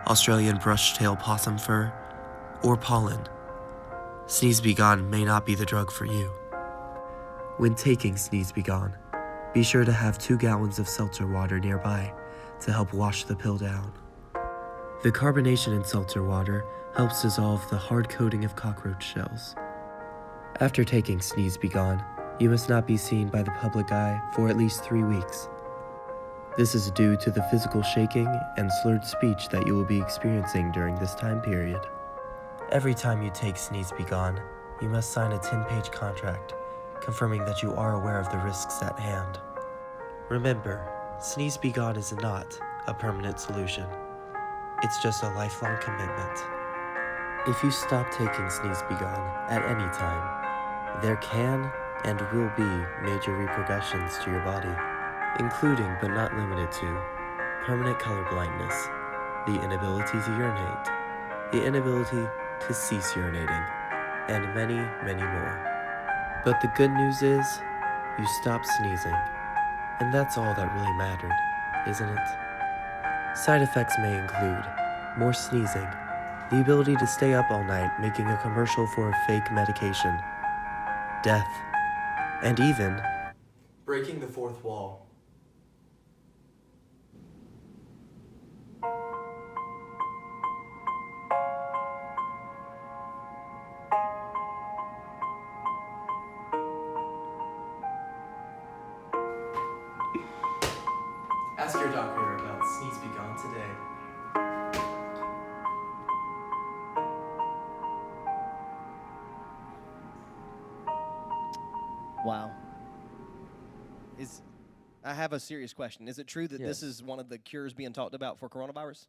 Australian brush-tail possum fur, or pollen, Sneeze Be Gone may not be the drug for you. When taking Sneeze Be Gone, be sure to have 2 gallons of seltzer water nearby to help wash the pill down. The carbonation in seltzer water helps dissolve the hard coating of cockroach shells. After taking Sneeze Be Gone, you must not be seen by the public eye for at least 3 weeks. This is due to the physical shaking and slurred speech that you will be experiencing during this time period. Every time you take Sneeze Be Gone, you must sign a 10-page contract confirming that you are aware of the risks at hand. Remember, Sneeze Be Gone is not a permanent solution. It's just a lifelong commitment. If you stop taking Sneeze Be Gone at any time, there can and will be major repercussions to your body, including but not limited to permanent color blindness, the inability to urinate, the inability to cease urinating, and many, many more. But the good news is, you stopped sneezing, and that's all that really mattered, isn't it? Side effects may include more sneezing, the ability to stay up all night making a commercial for a fake medication, death, and even breaking the fourth wall. Ask your doctor about Sneeze Be Gone today. Wow. I have a serious question. Is it true that this is one of the cures being talked about for coronavirus?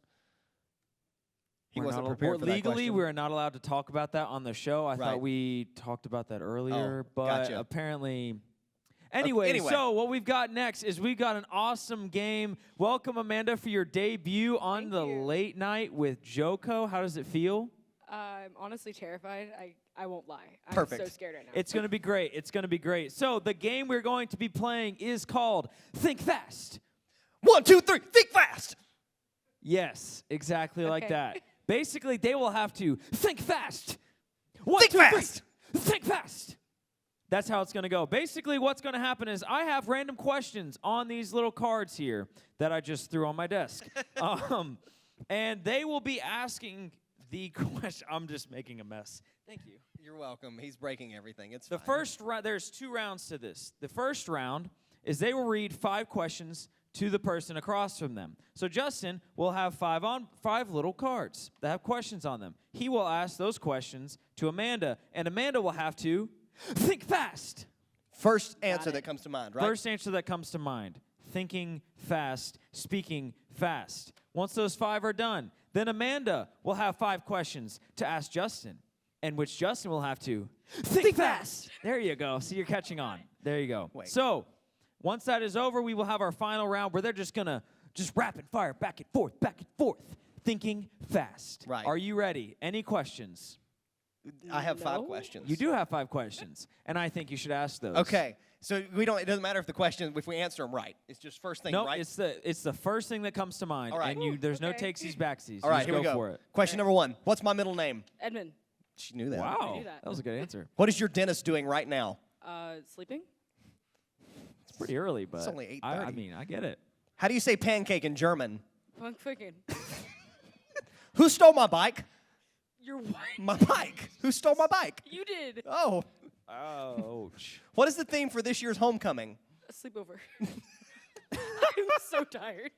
He wasn't prepared for that legally, question. we're not allowed to talk about that on the show. I thought we talked about that earlier, but apparently... Anyway, so what we've got next is we've got an awesome game. Welcome, Amanda, for your debut on the late night with Joco. How does it feel? I'm honestly terrified. I won't lie. I'm Perfect. so scared right now. It's going to be great. It's going to be great. So the game we're going to be playing is called Think Fast. 1, 2, 3, think fast! Yes, exactly like that. Basically, they will have to think fast. Think fast! Think fast. That's how it's going to go. Basically, what's going to happen is I have random questions on these little cards here that I just threw on my desk. And they will be asking the question. I'm just making a mess. Thank you. You're welcome. He's breaking everything. It's the fine. first round, there's 2 rounds to this. The first round is they will read 5 questions to the person across from them. So Justin will have 5 little cards that have questions on them. He will ask those questions to Amanda, and Amanda will have to think fast. First answer that comes to mind, right? First answer that comes to mind. Thinking fast, speaking fast. Once those 5 are done, then Amanda will have 5 questions to ask Justin, and which Justin will have to think fast. There you go. See, you're catching on. There you go. Wait. So once that is over, we will have our final round where they're just going to rapid fire back and forth, thinking fast. Right. Are you ready? Any questions? I have 5 questions. You do have 5 questions, and I think you should ask those. Okay. So it doesn't matter if we answer them right. It's just first thing, right? It's the first thing that comes to mind. All right. And there's no takesies, backsies. All right, here we go. For it. Question number 1. What's my middle name? Edmund. She knew that. Wow. I knew that. That was a good answer. What is your dentist doing right now? Sleeping? It's pretty early, but It's only 8:30. I mean, I get it. How do you say pancake in German? Punkficken. Who stole my bike? You're what? My bike. Who stole my bike? You did. Oh. Ouch. What is the theme for this year's homecoming? A sleepover. I'm so tired.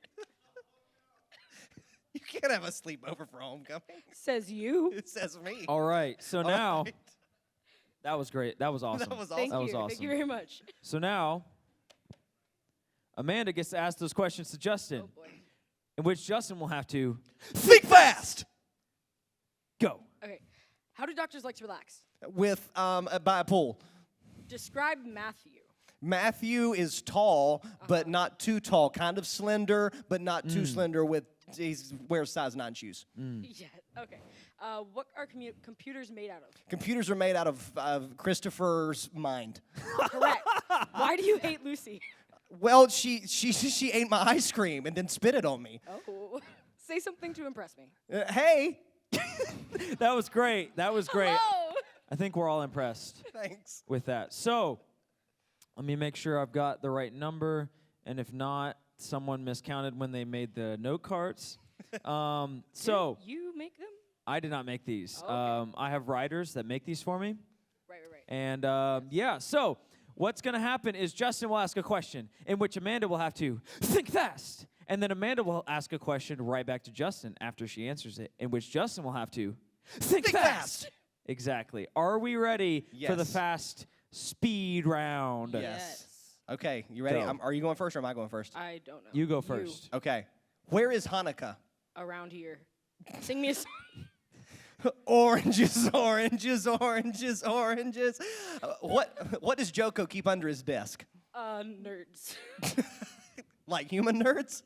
You can't have a sleepover for homecoming. Says you. It says me. All right. So now, right. that was great. That was awesome. That was awesome. Thank That you. was awesome. Thank you very much. So now, Amanda gets to ask those questions to Justin, Oh, boy. in which Justin will have to Think fast! go. Okay. How do doctors like to relax? With by a pool. Describe Matthew. Matthew is tall, but not too tall. Kind of slender, but not too slender. He wears size 9 shoes. Yeah. Okay. What are computers made out of? Computers are made out of Christopher's mind. Correct. Why do you hate Lucy? Well, she ate my ice cream and then spit it on me. Oh. Say something to impress me. Hey. That was great. That was great. Hello. I think we're all impressed Thanks. with that. So let me make sure I've got the right number. And if not, someone miscounted when they made the note cards. So You make them? I did not make these. Oh, okay. I have writers that make these for me. Right. And yeah, so what's going to happen is Justin will ask a question in which Amanda will have to think fast. And then Amanda will ask a question right back to Justin after she answers it, in which Justin will have to think fast. Exactly. Are we ready for the Yes. fast speed round? Yes. Okay, you ready? Go. Are you going first or am I going first? I don't know. You go first. Okay. Where is Hanukkah? Around here. Sing me a song. Oranges, oranges, oranges, oranges. What does Joco keep under his desk? Nerds. Like human nerds?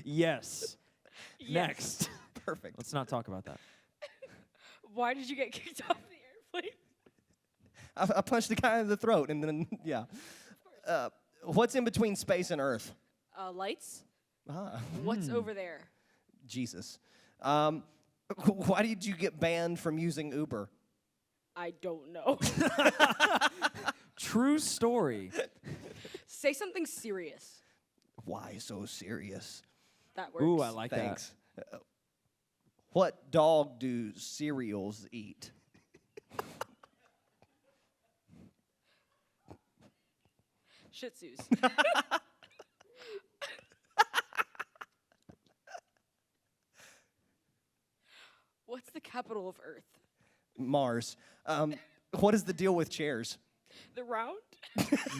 Yes. Yes. Next. Perfect. Let's not talk about that. Why did you get kicked off the airplane? I punched the guy in the throat, and then yeah. What's in between space and Earth? Lights. Ah, What's over there? Jesus. Why did you get banned from using Uber? I don't know. True story. Say something serious. Why so serious? That works. Ooh, I like Thanks. What dog do cereals eat? Shih Tzus. What's the capital of Earth? Mars. What is the deal with chairs? The round?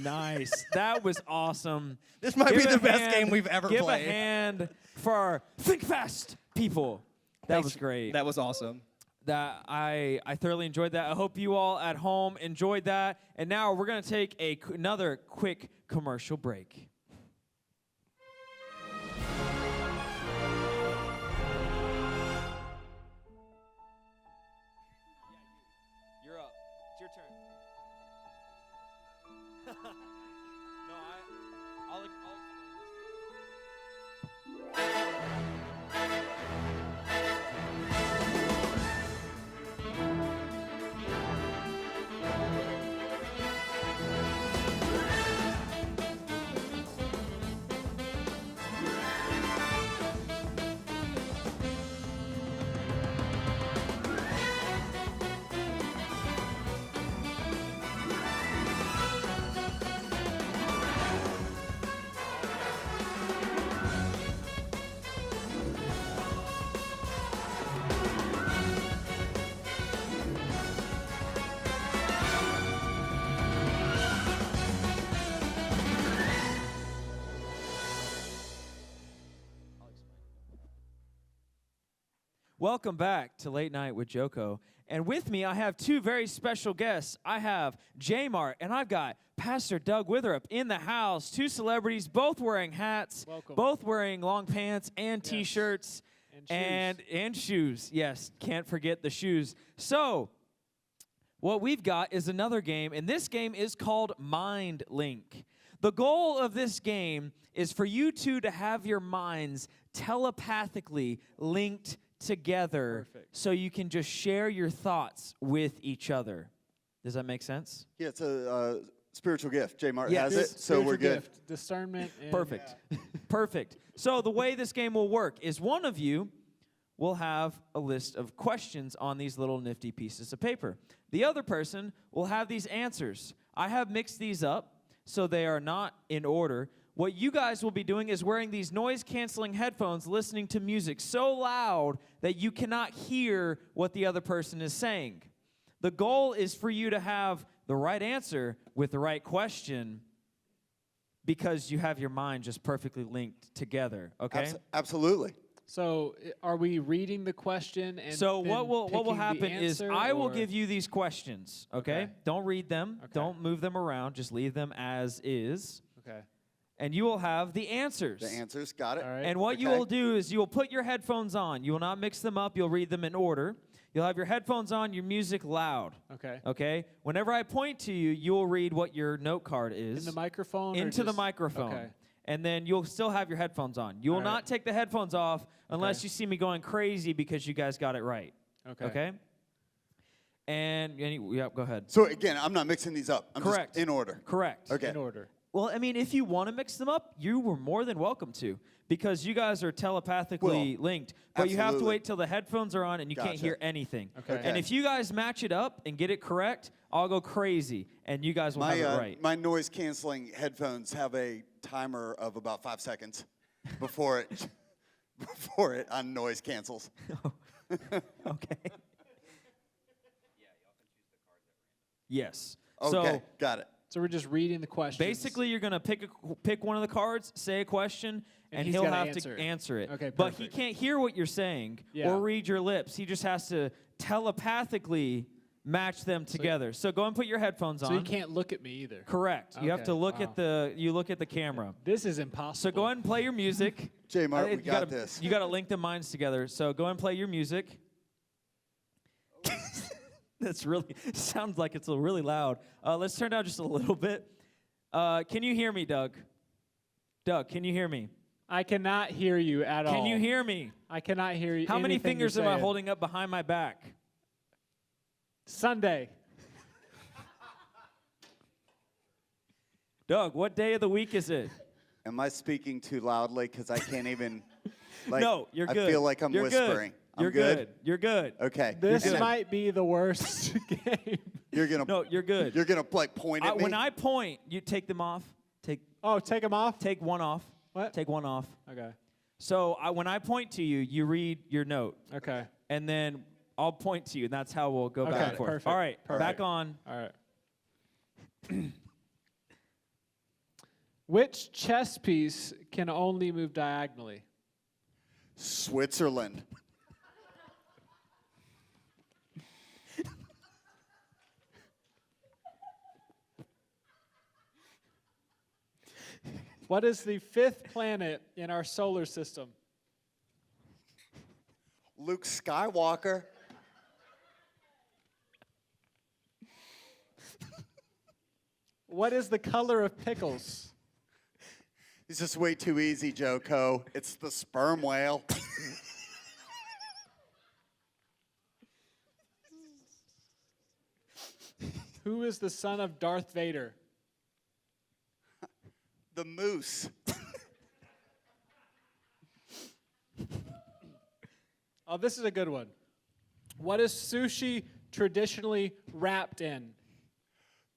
Nice. That was awesome. This might Give be a the best hand- game we've ever give played. a hand for our Think Fast people. That Thanks. was great. That was awesome. That I thoroughly enjoyed that. I hope you all at home enjoyed that. And now we're going to take another quick commercial break. You're up. It's your turn. No, I'll explain Welcome back to Late Night with Joco. And with me, I have two very special guests. I have J-Mart, and I've got Pastor Doug Witherup in the house. Two celebrities, both wearing hats, Welcome. both wearing long pants and T-shirts. And shoes. And shoes. Yes, can't forget the shoes. So, what we've got is another game, and this game is called Mind Link. The goal of this game is for you two to have your minds telepathically linked together. Perfect. So you can just share your thoughts with each other. Does that make sense? Yeah, it's a spiritual gift. J. Martin Yes. has it, so we're Spiritual good. gift, discernment. And Perfect. Perfect. So the way this game will work is one of you will have a list of questions on these little nifty pieces of paper. The other person will have these answers. I have mixed these up so they are not in order. What you guys will be doing is wearing these noise-canceling headphones, listening to music so loud that you cannot hear what the other person is saying. The goal is for you to have the right answer with the right question because you have your mind just perfectly linked together, okay? Absolutely. So, are we reading the question and So then what will picking the happen is answer, I will or- give you these questions, okay? Okay. Don't read them. Okay. Don't move them around. Just leave them as is. Okay. And you will have the answers. The answers, got it. All right. And what you Okay. will do is you will put your headphones on. You will not mix them up. You'll read them in order. You'll have your headphones on, your music loud. Okay. Okay? Whenever I point to you, you will read what your note card is. In the microphone? or Into the just- microphone. Okay. and then you'll still have your headphones on. You will All right. not take the headphones off unless you see me going crazy because you guys got it right. Okay. Okay? And go ahead. So again, I'm not mixing these up. I'm Correct. just in order. Correct. Okay. In order. Well, I mean, if you want to mix them up, you were more than welcome to, because you guys are telepathically linked. But you have to absolutely. wait till the headphones are on and you can't Gotcha. hear anything. Okay. And if you guys match it up and get it correct, I'll go crazy and you guys will have it right. My noise canceling headphones have a timer of about 5 seconds before it on noise cancels. Okay. Yes. Okay, So got it. So we're just reading the questions. basically, you're gonna pick one of the cards, say a question, and he's he'll gotta have answer to it. answer it. Okay, but he perfect. can't hear what you're saying Yeah. or read your lips. He just has to telepathically match them together. So go and put your headphones on. So you can't look at me either. Correct. You have Okay, to look wow. at the camera. This is impossible. So go ahead and play your music. J. Mart, we You got this. You got to link the minds together. So go ahead and play your music. That's really sounds like it's really loud. Let's turn down just a little bit. Can you hear me, Doug? Doug, can you hear me? I cannot hear you at all. Can you hear me? I cannot hear you. How many anything fingers you're am I saying. holding up behind my back? Sunday. Doug, what day of the week is it? Am I speaking too loudly? Because I can't even. Like, No, you're good. I feel like I'm You're good. whispering. I'm You're good. You're good. Okay. This You're gonna- might be the worst game. You're gonna. No, you're good. You're gonna like point at me. When I point, you take them off. Oh, take them off? Take one off. What? Take one off. Okay. So when I point to you, you read your note, Okay. and then I'll point to you, and that's how we'll go Okay, back and forth. perfect, All right, perfect. back on. All right. Which chess piece can only move diagonally? Switzerland. What is the fifth planet in our solar system? Luke Skywalker. What is the color of pickles? This is way too easy, Joco. It's the sperm whale. Who is the son of Darth Vader? The moose. Oh, this is a good one. What is sushi traditionally wrapped in?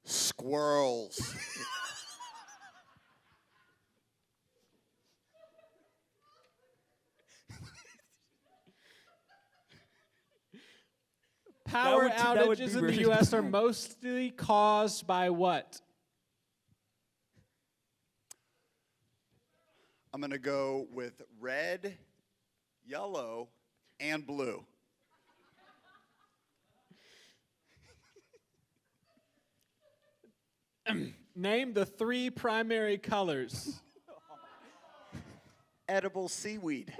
Squirrels. Power that would outages be in really the U.S. are mostly caused by what? I'm gonna go with red, yellow, and blue. Name the three primary colors. Edible seaweed.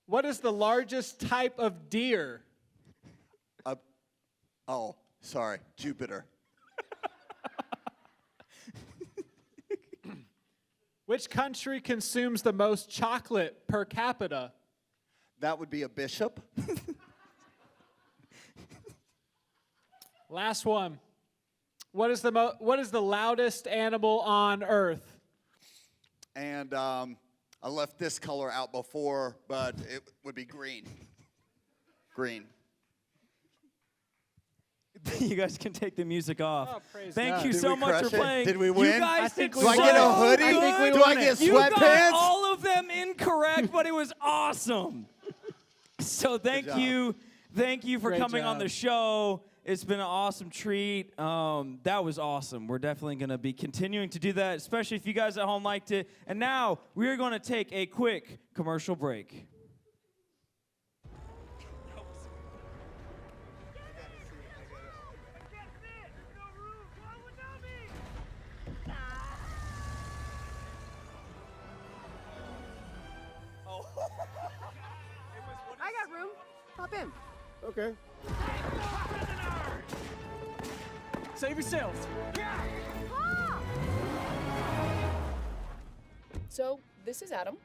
What is the largest type of deer? Oh, sorry, Jupiter. Which country consumes the most chocolate per capita? That would be a bishop. Last one. What is the loudest animal on Earth? And I left this color out before, but it would be green. Green. You guys can take the music off. Oh, praise Thank God. you Did so we much crush for it? playing. Did we You win? guys I think did we Do I so get a won. hoodie? I think we Do won I get it. You got sweatpants? all of them incorrect, but it was awesome. So thank job. you. Thank you for Great coming on job. the show. It's been an awesome treat. That was awesome. We're definitely going to be continuing to do that, especially if you guys at home liked it. And now we are going to take a quick commercial break. I got room. Hop in. Okay. Save yourselves. So, this is Adam.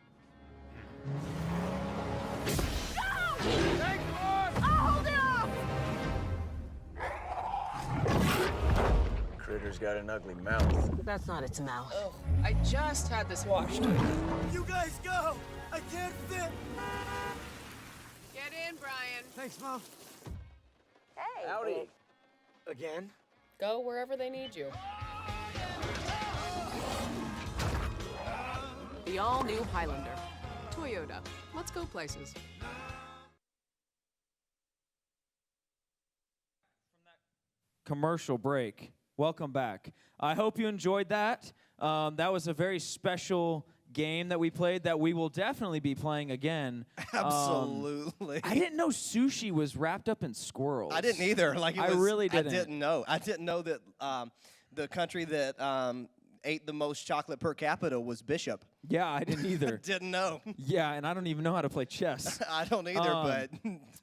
Critter's got an ugly mouth. That's not its mouth. Oh, I just had this washed. You guys go! I can't fit! Get in, Brian. Thanks, Mom. Hey. Howdy. Again? Go wherever they need you. The all-new Highlander. Toyota. Let's go places. Commercial break. Welcome back. I hope you enjoyed that. That was a very special game that we played that we will definitely be playing again. Absolutely. I didn't know sushi was wrapped up in squirrels. I didn't either. Like I really didn't. I didn't know. I didn't know that the country that ate the most chocolate per capita was Bishop. Yeah, I didn't either. Didn't know. Yeah, and I don't even know how to play chess. I don't either, but.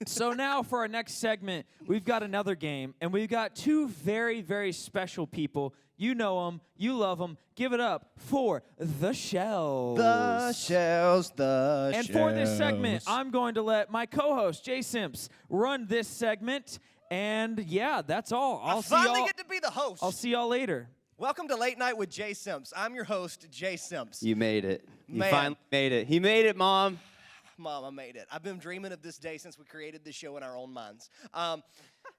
So now for our next segment, we've got another game, and we've got two very, very special people. You know them, you love them. Give it up for the Shells. The Shells, the And Shells. for this segment, I'm going to let my co-host Jay Simps run this segment. And yeah, that's all. I finally get to be the host. I'll see y'all later. Welcome to Late Night with Jay Simps. I'm your host, Jay Simps. You made it. You Man. finally made it. He made it, Mom. Mom, I made it. I've been dreaming of this day since we created this show in our own minds.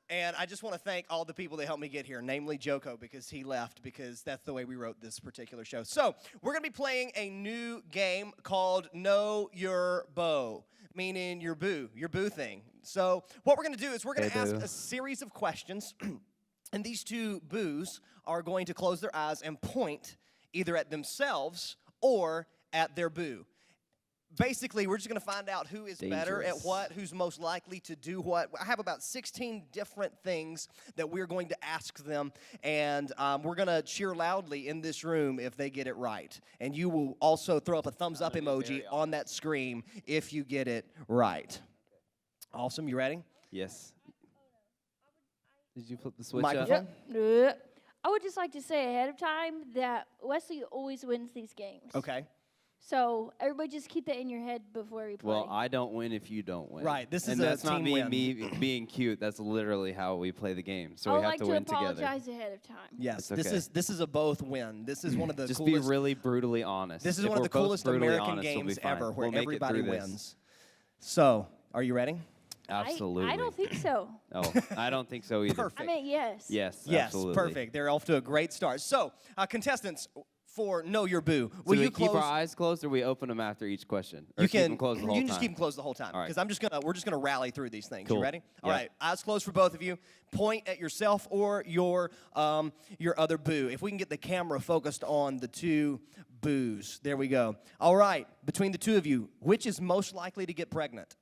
And I just want to thank all the people that helped me get here, namely Joco, because he left, because that's the way we wrote this particular show. So we're going to be playing a new game called Know Your Beau, meaning your boo thing. So what we're going to do is we're going to ask a series of questions, and these two boos are going to close their eyes and point either at themselves or at their boo. Basically, we're just going to find out who is better at what, who's most likely to do what. I have about 16 different things that we're going to ask them, and we're going to cheer loudly in this room if they get it right. And you will also throw up a thumbs up emoji on that screen if you get it right. Awesome. You ready? Yes. Did you flip the switch Microphone? up? I would just like to say ahead of time that Wesley always wins these games. Okay. So everybody just keep that in your head before we play. Well, I don't win if you don't win. Right, this is and a that's not team being win. me being cute. That's literally how we play the game. So I we would have like to to win together. apologize ahead of time. Yes, It's okay. this is a both win. This is one of the Just coolest. be really brutally honest. This is If one of we're the both coolest brutally American honest, we'll be games fine. ever, where We'll make it everybody through this. wins. So, are you ready? Absolutely. I don't think so. Oh, I don't think so either. Perfect. I mean, yes. Yes, Yes, absolutely. perfect. They're off to a great start. So, contestants, for Know Your Boo, So will we you keep close? our eyes closed, or we open them after each question? Or You keep can them closed the whole you can time? just keep them closed the whole time All right. because we're just gonna rally through these things. Cool. You ready? All Yeah. right. Eyes closed for both of you. Point at yourself or your other boo. If we can get the camera focused on the two boos. There we go. All right. Between the two of you, which is most likely to get pregnant?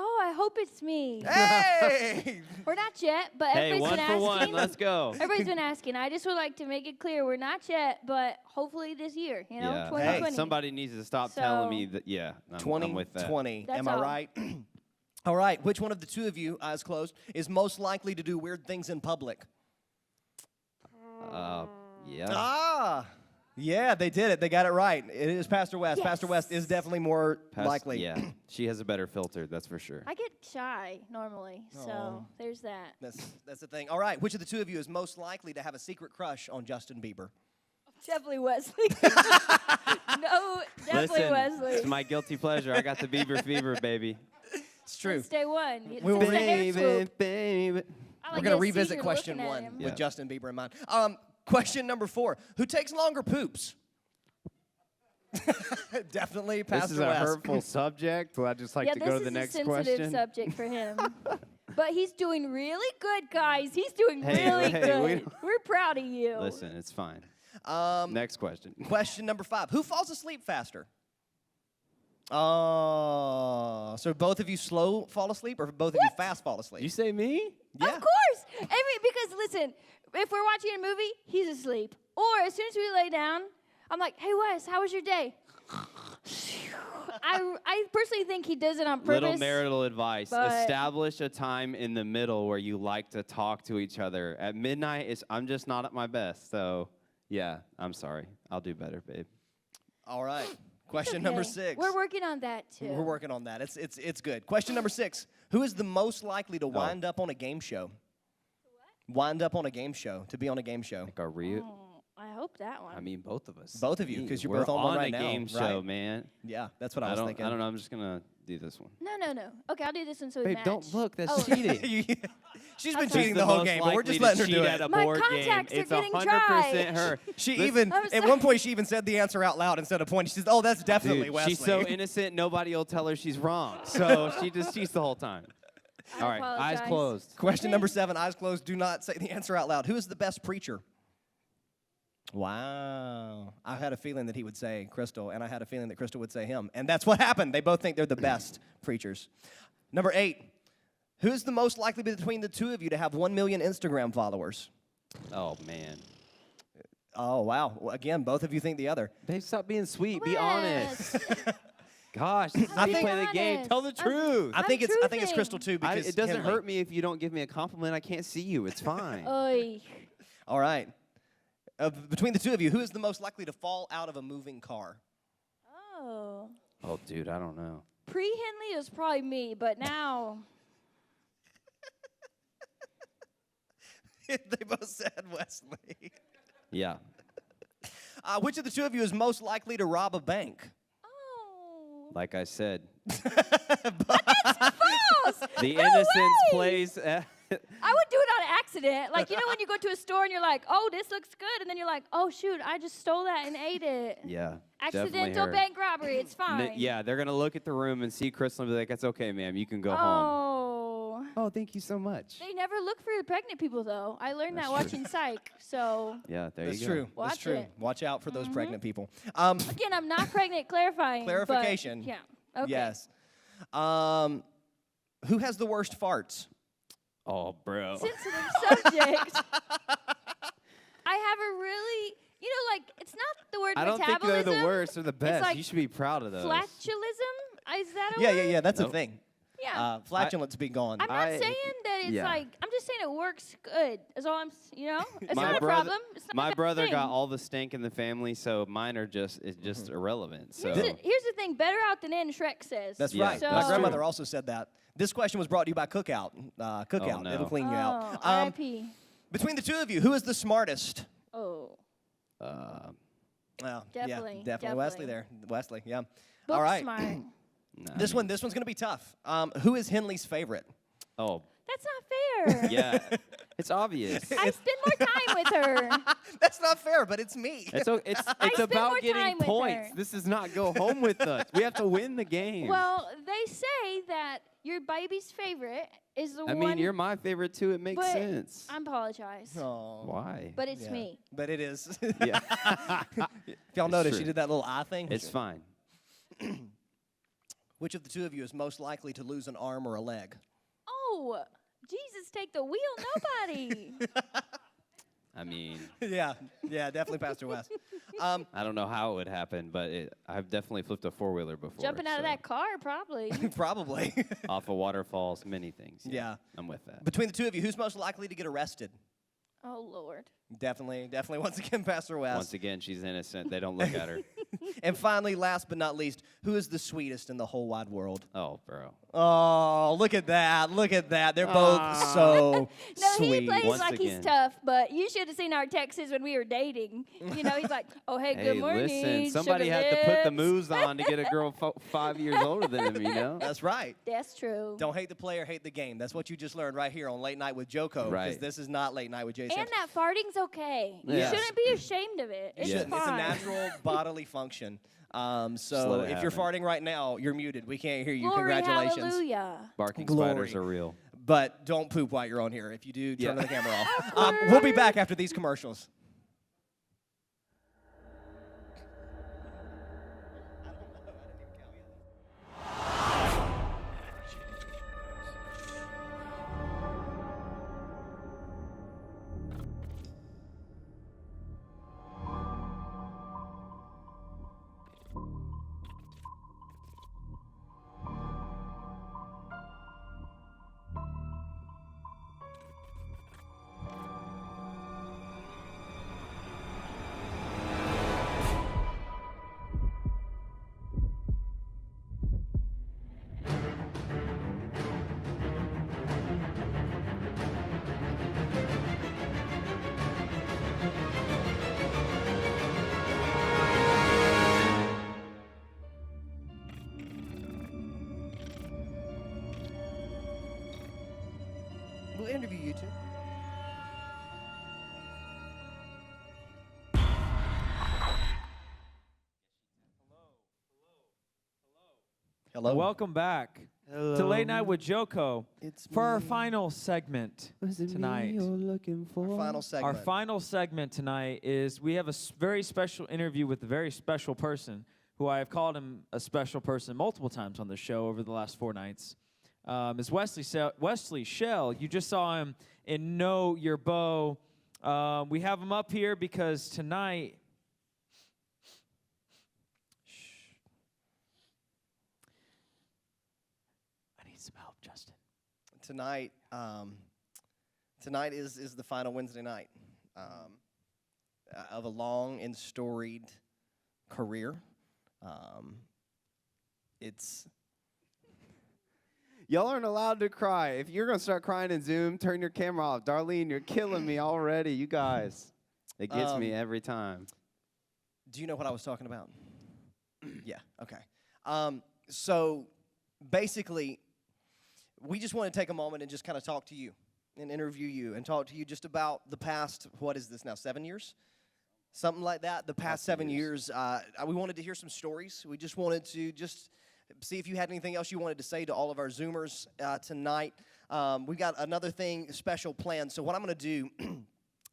Oh, I hope it's me. Hey! We're not yet, but Hey, everybody's one been for asking. one. Let's go. Everybody's been asking. I just would like to make it clear we're not yet, but hopefully this year, you know, Yeah. 2020. Hey, somebody needs to stop telling me that. Yeah, I'm with that. 2020. That's Am I all. right? All right. Which one of the two of you, eyes closed, is most likely to do weird things in public? Yeah. Ah, yeah, they did it. They got it right. It is Pastor West. Yes. Pastor West is definitely more likely. Yeah, she has a better filter, that's for sure. I get shy normally, so there's that. That's the thing. All right. Which of the two of you is most likely to have a secret crush on Justin Bieber? Definitely Wesley. No, definitely Listen, Wesley. it's my guilty pleasure. I got the Bieber fever, baby. It's true. Since day one. We will Since the hair swoop. baby. I We're like going to see revisit you're question looking at one him. with Yeah. Justin Bieber in mind. Question number 4. Who takes longer poops? Definitely Pastor This is a West. hurtful subject. Well, I'd just like Yeah, to this go to is the next a sensitive question. subject for him. But he's doing really good, guys. He's doing Hey, really hey, we good. We're proud of you. Listen, it's fine. Next question. Question number 5. Who falls asleep faster? Oh, so both of you slow fall asleep or both of you fast fall asleep? You say me? Yeah. Of course. Because listen, if we're watching a movie, he's asleep. Or as soon as we lay down, I'm like, hey, Wes, how was your day? I personally think he does it on purpose. Little marital advice. but- Establish a time in the middle where you like to talk to each other. At midnight, I'm just not at my best. So, yeah, I'm sorry. I'll do better, babe. All right. Question number Okay. 6. We're working on that too. We're working on that. It's good. Question number 6. Who is the most likely to wind up on a game show? Wind up on a game show, to be on a game show. Like, are we? I hope that one. I mean, both of us. Both of you, 'cause you're We're both on one right a now, game show, right? man. Yeah, that's what I was thinking. I don't know. I'm just gonna do this one. No. Okay, I'll do this one so we Babe, match. don't look. That's Oh. cheating. She's I'm been sorry. cheating She's the whole most game, but we're likely just to letting her cheat do at it. a My board game. contacts are It's getting 100% dry. her. She Listen, even I'm at sorry. one point she even said the answer out loud instead of pointing. She says, "Oh, that's definitely Dude, Wesley." she's so innocent. Nobody will tell her she's wrong. So she just cheats the whole time. I All right, eyes apologize. closed. Question number 7. Eyes closed. Do not say the answer out loud. Who is the best preacher? Wow. I had a feeling that he would say Crystal, and I had a feeling that Crystal would say him. And that's what happened. They both think they're the best preachers. Number 8. Who's the most likely between the two of you to have 1 million Instagram followers? Oh man. Oh, wow. Well, again, both of you think the other. Babe, stop being sweet. Be Wes. honest. Gosh, this is how you being play the game. honest. Tell the truth. I think it's truthing. Crystal too because It doesn't Henley. hurt me if you don't give me a compliment. I can't see you. It's fine. Oy. All right. Between the two of you, who is the most likely to fall out of a moving car? Oh. Oh, dude, I don't know. Pre-Henley is probably me, but now They both said Wesley. Yeah. Which of the two of you is most likely to rob a bank? oh. Like I said, False. the No innocence way. plays. I would do it on accident. Like, you know when you go to a store and you're like, oh, this looks good. And then you're like, oh, shoot, I just stole that and ate it. Yeah. definitely Accidental her. bank robbery. It's fine. Yeah, they're gonna look at the room and see Crystal and be like, "That's okay, ma'am. You can go home." Oh. Oh, thank you so much. They never look for the pregnant people, though. I learned That's that watching Psych. So, Yeah, there That's you go. true. That's Watch true. it. Watch out for those pregnant people. again, I'm not pregnant, clarifying. but Clarification. yeah. Okay. Yes. Who has the worst farts? Oh, bro. Sensitive subject. I have a really, like, it's not the word I don't think metabolism. they're the worst or the best. like You should be proud of those. Flatulism? Is that a Yeah, word? yeah, yeah. That's a Nope. thing. Yeah. Flatulence be gone. I'm not saying that it's yeah. like, I'm just saying it works good. Is all It's My not a brother- problem. It's not a My bad brother thing. got all the stank in the family, so mine are just irrelevant. So Here's the thing, better out than in, Shrek says. That's Yeah, right. So, My that's grandmother true. also said that. This question was brought to you by Cookout. Cookout. Oh, no. It'll clean you out. Oh, R.I.P. Between the two of you, who is the smartest? Oh, Oh, Definitely, yeah, definitely Wesley definitely. there. Wesley, yeah. book All right. smart. nah, This one's going to be tough. Who is Henley's favorite? Oh, That's not fair. yeah. It's obvious. I spend more time with her. That's not fair, but it's me. It's spend more about getting time with points. her. This is not go home with us. We have to win the game. Well, they say that your baby's favorite is the I one. mean, you're my favorite too. It makes but sense. I apologize. Oh, Why? But it's yeah. me. But it is. Yeah. If y'all It's notice, true. she did that little eye thing. It's fine. Which of the two of you is most likely to lose an arm or a leg? Oh, Jesus, take the wheel. Nobody. I mean, yeah, definitely Pastor West. I don't know how it would happen, but I've definitely flipped a four-wheeler before. Jumping out of so that car, probably. Probably. off of waterfalls, many things. Yeah. I'm with that. Between the two of you, who's most likely to get arrested? Oh, Lord. Definitely, once again, Pastor West. Once again, she's innocent. They don't look at her. And finally, last but not least, who is the sweetest in the whole wide world? Oh, bro. Oh, look at that. Look at that. They're both so No, sweet. he plays Once like again. he's tough, but you should have seen our texts when we were dating. He's like, oh, hey, good morning. listen, somebody sugar had to put the lips." moves on to get a girl 5 years older than him, you know? That's right. That's true. Don't hate the player, hate the game. That's what you just learned right here on Late Night with Joco. Right. Because this is not Late Night with Jason. And that farting's okay. Yes. You shouldn't be ashamed of it. It's Yes. fine. It's a natural bodily function. let So it if you're happen. farting right now, you're muted. We can't hear you. Glory, Congratulations. hallelujah. Barking Glory. spiders are real. But don't poop while you're on here. If you do, turn Yeah. the camera off. We'll be back after these commercials. interview you two. Hello. Welcome back to Late Night with Joco It's for our me. final segment tonight. Our final segment. Our final segment tonight is we have a very special interview with a very special person who I have called him a special person multiple times on the show over the last 4 nights. Is Wesley Shell. You just saw him in Know Your Bow. We have him up here because tonight. I need some help, Justin. Tonight, tonight is the final Wednesday night of a long and storied career. It's Y'all aren't allowed to cry. If you're going to start crying in Zoom, turn your camera off. Darlene, you're killing me already, you guys. It gets me every time. Do you know what I was talking about? Yeah, okay. So basically, we just want to take a moment and just kind of talk to you and interview you and talk to you just about the past, what is this now, 7 years? Something like that. The past 7 years, we wanted to hear some stories. We just wanted to just see if you had anything else you wanted to say to all of our Zoomers tonight. We got another thing special planned. So what I'm going to do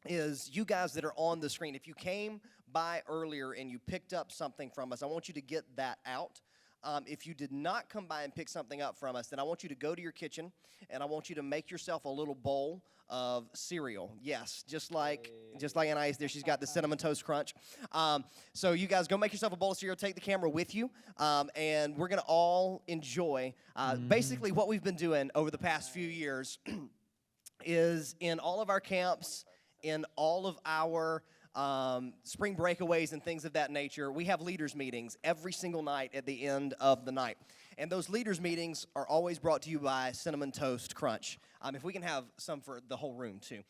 is you guys that are on the screen, if you came by earlier and you picked up something from us, I want you to get that out. If you did not come by and pick something up from us, then I want you to go to your kitchen and I want you to make yourself a little bowl of cereal. Yes, just like Anais there, she's got the Cinnamon Toast Crunch. So you guys go make yourself a bowl of cereal, take the camera with you, and we're going to all enjoy. Basically, what we've been doing over the past few years is in all of our camps, in all of our spring breakaways and things of that nature, we have leaders meetings every single night at the end of the night. And those leaders meetings are always brought to you by Cinnamon Toast Crunch. If we can have some for the whole room too.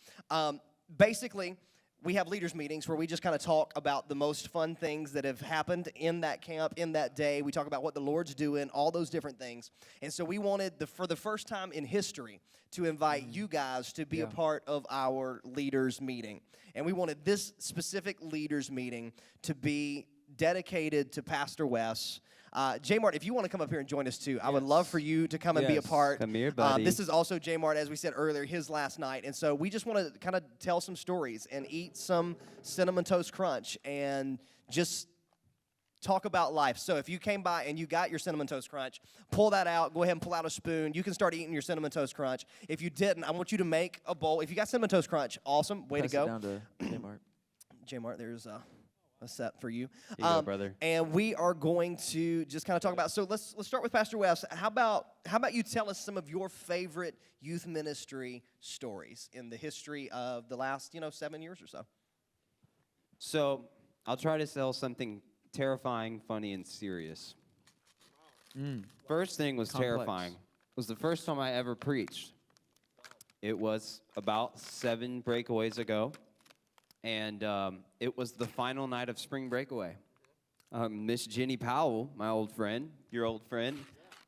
Basically, we have leaders meetings where we just kind of talk about the most fun things that have happened in that camp, in that day. We talk about what the Lord's doing, all those different things. And so we wanted, for the first time in history, to invite you guys to be a part of our leaders meeting. And we wanted this specific leaders meeting to be dedicated to Pastor Wes. J Mart, if you want to come up here and join us too, I would love for you to come and be a part. Come here, buddy. This is also J Mart, as we said earlier, his last night. And so we just want to kind of tell some stories and eat some Cinnamon Toast Crunch and just talk about life. So if you came by and you got your Cinnamon Toast Crunch, pull that out. Go ahead and pull out a spoon. You can start eating your Cinnamon Toast Crunch. If you didn't, I want you to make a bowl. If you got Cinnamon Toast Crunch, awesome. Way Pass to go. it down to J Mart. J Mart, there's a set for you. Here you go, brother. And we are going to just kind of talk about, so let's start with Pastor Wes. How about you tell us some of your favorite youth ministry stories in the history of the last, 7 years or so? So I'll try to tell something terrifying, funny, and serious. First thing was Complex. terrifying. It was the first time I ever preached. It was about 7 breakaways ago. And it was the final night of spring breakaway. Miss Jenny Powell, my old friend, your old friend,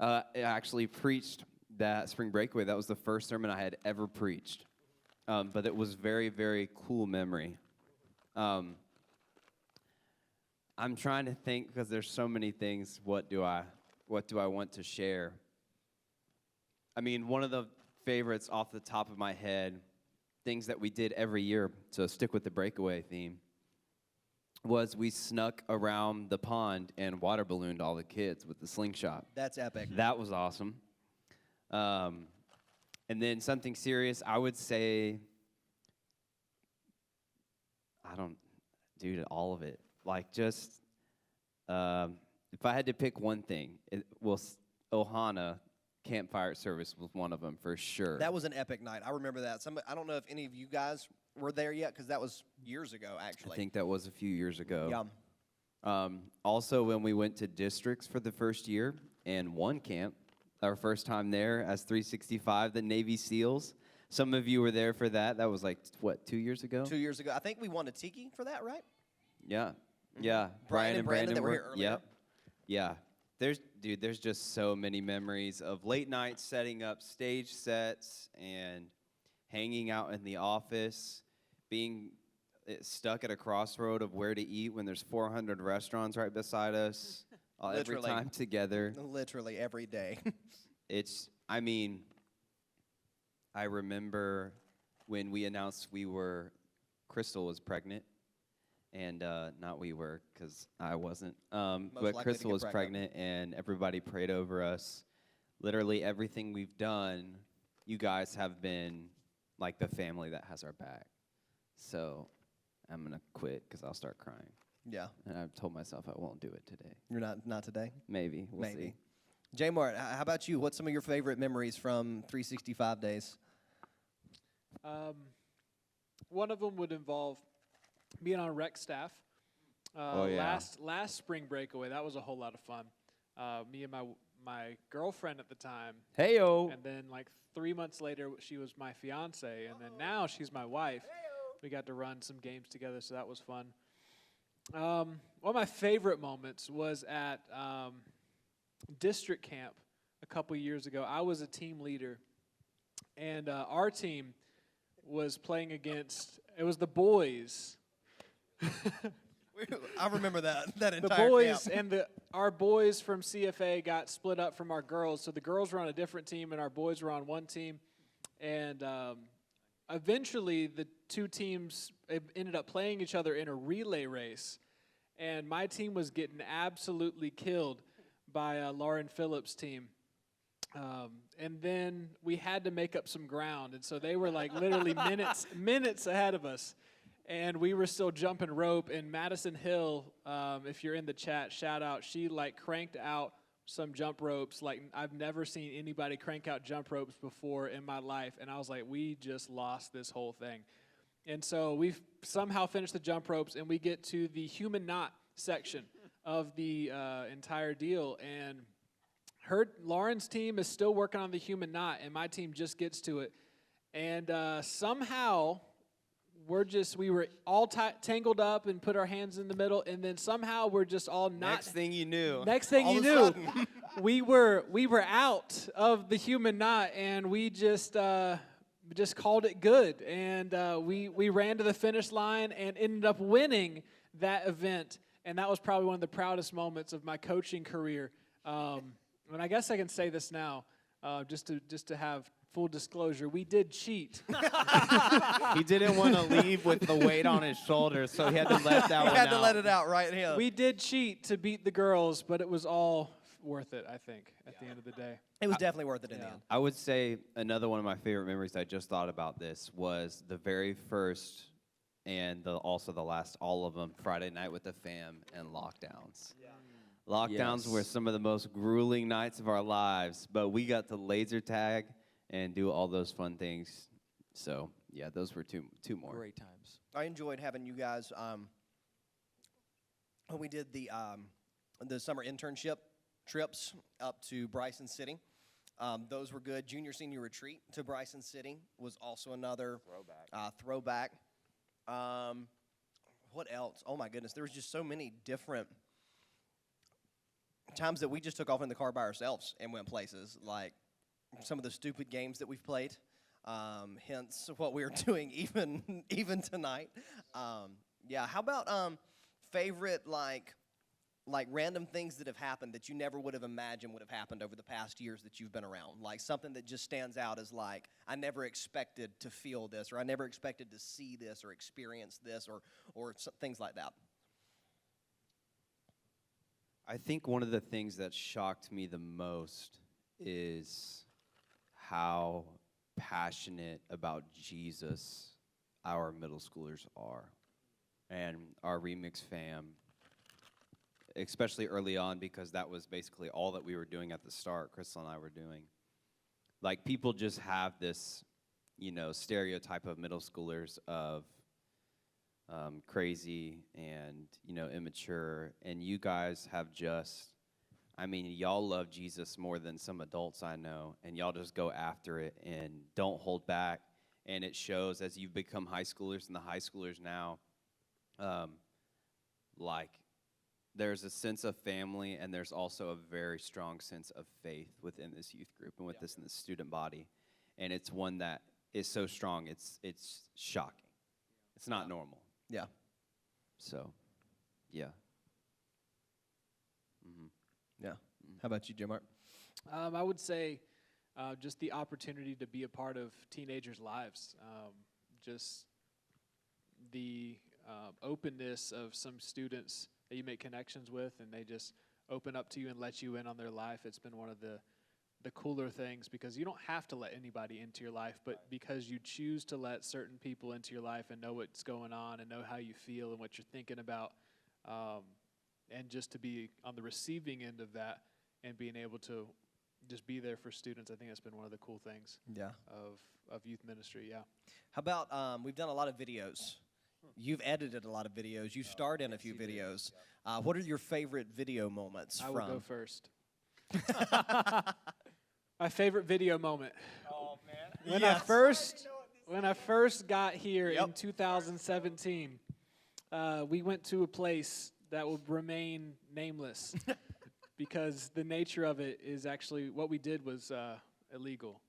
actually preached that spring breakaway. That was the first sermon I had ever preached. But it was very, very cool memory. I'm trying to think because there's so many things. What do I want to share? I mean, one of the favorites off the top of my head, things that we did every year, to stick with the breakaway theme, was we snuck around the pond and water ballooned all the kids with the slingshot. That's epic. That was awesome. And then something serious, I would say, all of it. Like just, if I had to pick one thing, Ohana campfire service was one of them for sure. That was an epic night. I remember that. I don't know if any of you guys were there yet, because that was years ago, actually. I think that was a few years ago. Yeah. Also, when we went to districts for the first year and one camp, our first time there as 365, the Navy SEALs. Some of you were there for that. That was 2 years ago? 2 years ago. I think we won a tiki for that, right? Yeah. Yeah. Brian and Brandon that were here earlier. Yep. Yeah. There's just so many memories of late nights setting up stage sets and hanging out in the office, being stuck at a crossroad of where to eat when there's 400 restaurants right beside us every Literally. time together. Literally every day. I mean, I remember when we announced Crystal was pregnant, and not we were, because I wasn't, but likely to Crystal get was pregnant, and everybody prayed over us. Literally everything we've done, you guys have been like the family that has our back. So I'm going to quit because I'll start crying. Yeah. And I've told myself I won't do it today. You're not today? Maybe. We'll Maybe. see. J Mart, how about you? What's some of your favorite memories from 365 days? One of them would involve being on rec staff. Oh, yeah. Last spring breakaway, that was a whole lot of fun. Me and my girlfriend at the time. Heyo. And then like 3 months later, she was my fiance, and then now she's my wife. We got to run some games together, so that was fun. One of my favorite moments was at district camp a couple years ago. I was a team leader, and our team was playing against, it was the boys. I remember that entire The boys camp. and our boys from CFA got split up from our girls, so the girls were on a different team and our boys were on one team. And eventually, the two teams ended up playing each other in a relay race, and my team was getting absolutely killed by Lauren Phillips' team. And then we had to make up some ground, and so they were like literally minutes ahead of us. And we were still jumping rope, and Madison Hill, if you're in the chat, shout out, she like cranked out some jump ropes like I've never seen anybody crank out jump ropes before in my life. And I was like, we just lost this whole thing. And so we've somehow finished the jump ropes, and we get to the human knot section of the entire deal. And Lauren's team is still working on the human knot, and my team just gets to it. And somehow we were all tangled up and put our hands in the middle, and then somehow we're just all not. Next thing you knew. Next thing you knew, we were out of the human knot, and we just called it good, and we ran to the finish line and ended up winning that event, and that was probably one of the proudest moments of my coaching career. And I guess I can say this now, just to have full disclosure, we did cheat. He didn't want to leave with the weight on his shoulders, so he had to let that one out. He had to let it out right here. We did cheat to beat the girls, but it was all worth it, I think, at the end of the day. It was definitely worth it in the end. I would say another one of my favorite memories I just thought about this was the very first and also the last, all of them, Friday night with the fam and lockdowns. Yeah. Lockdowns were some of the most grueling nights of our lives, but we got to laser tag and do all those fun things. So, yeah, those were two more. Great times. I enjoyed having you guys when we did the summer internship trips up to Bryson City. Those were good. Junior senior retreat to Bryson City was also another throwback. What else? Oh my goodness, there was just so many different times that we just took off in the car by ourselves and went places, like some of the stupid games that we've played. Hence what we are doing even tonight. Yeah. How about favorite like random things that have happened that you never would have imagined would have happened over the past years that you've been around? Like something that just stands out as like, I never expected to feel this, or I never expected to see this or experience this, or things like that. I think one of the things that shocked me the most is how passionate about Jesus our middle schoolers are. And our remix fam, especially early on, because that was basically all that we were doing at the start, Crystal and I were doing. Like, people just have this, stereotype of middle schoolers of crazy and, immature. And you guys have just, y'all love Jesus more than some adults I know, and y'all just go after it and don't hold back. And it shows as you've become high schoolers and the high schoolers now, there's a sense of family, and there's also a very strong sense of faith within this youth group and in this student body. And it's one that is so strong. It's shocking. It's not normal. Yeah. So, yeah. Yeah. How about you, Jim Mark? I would say just the opportunity to be a part of teenagers' lives. Just the openness of some students that you make connections with, and they just open up to you and let you in on their life. It's been one of the cooler things, because you don't have to let anybody into your life, but because you choose to let certain people into your life and know what's going on and know how you feel and what you're thinking about, and just to be on the receiving end of that and being able to just be there for students, I think that's been one of the cool things of youth ministry, yeah. How about we've done a lot of videos. You've edited a lot of videos. You've starred in a few videos. What are your favorite video moments I from? will go first. My favorite video moment. Oh, man. When I first got here in 2017, we went to a place that will remain nameless because the nature of it is actually what we did was illegal,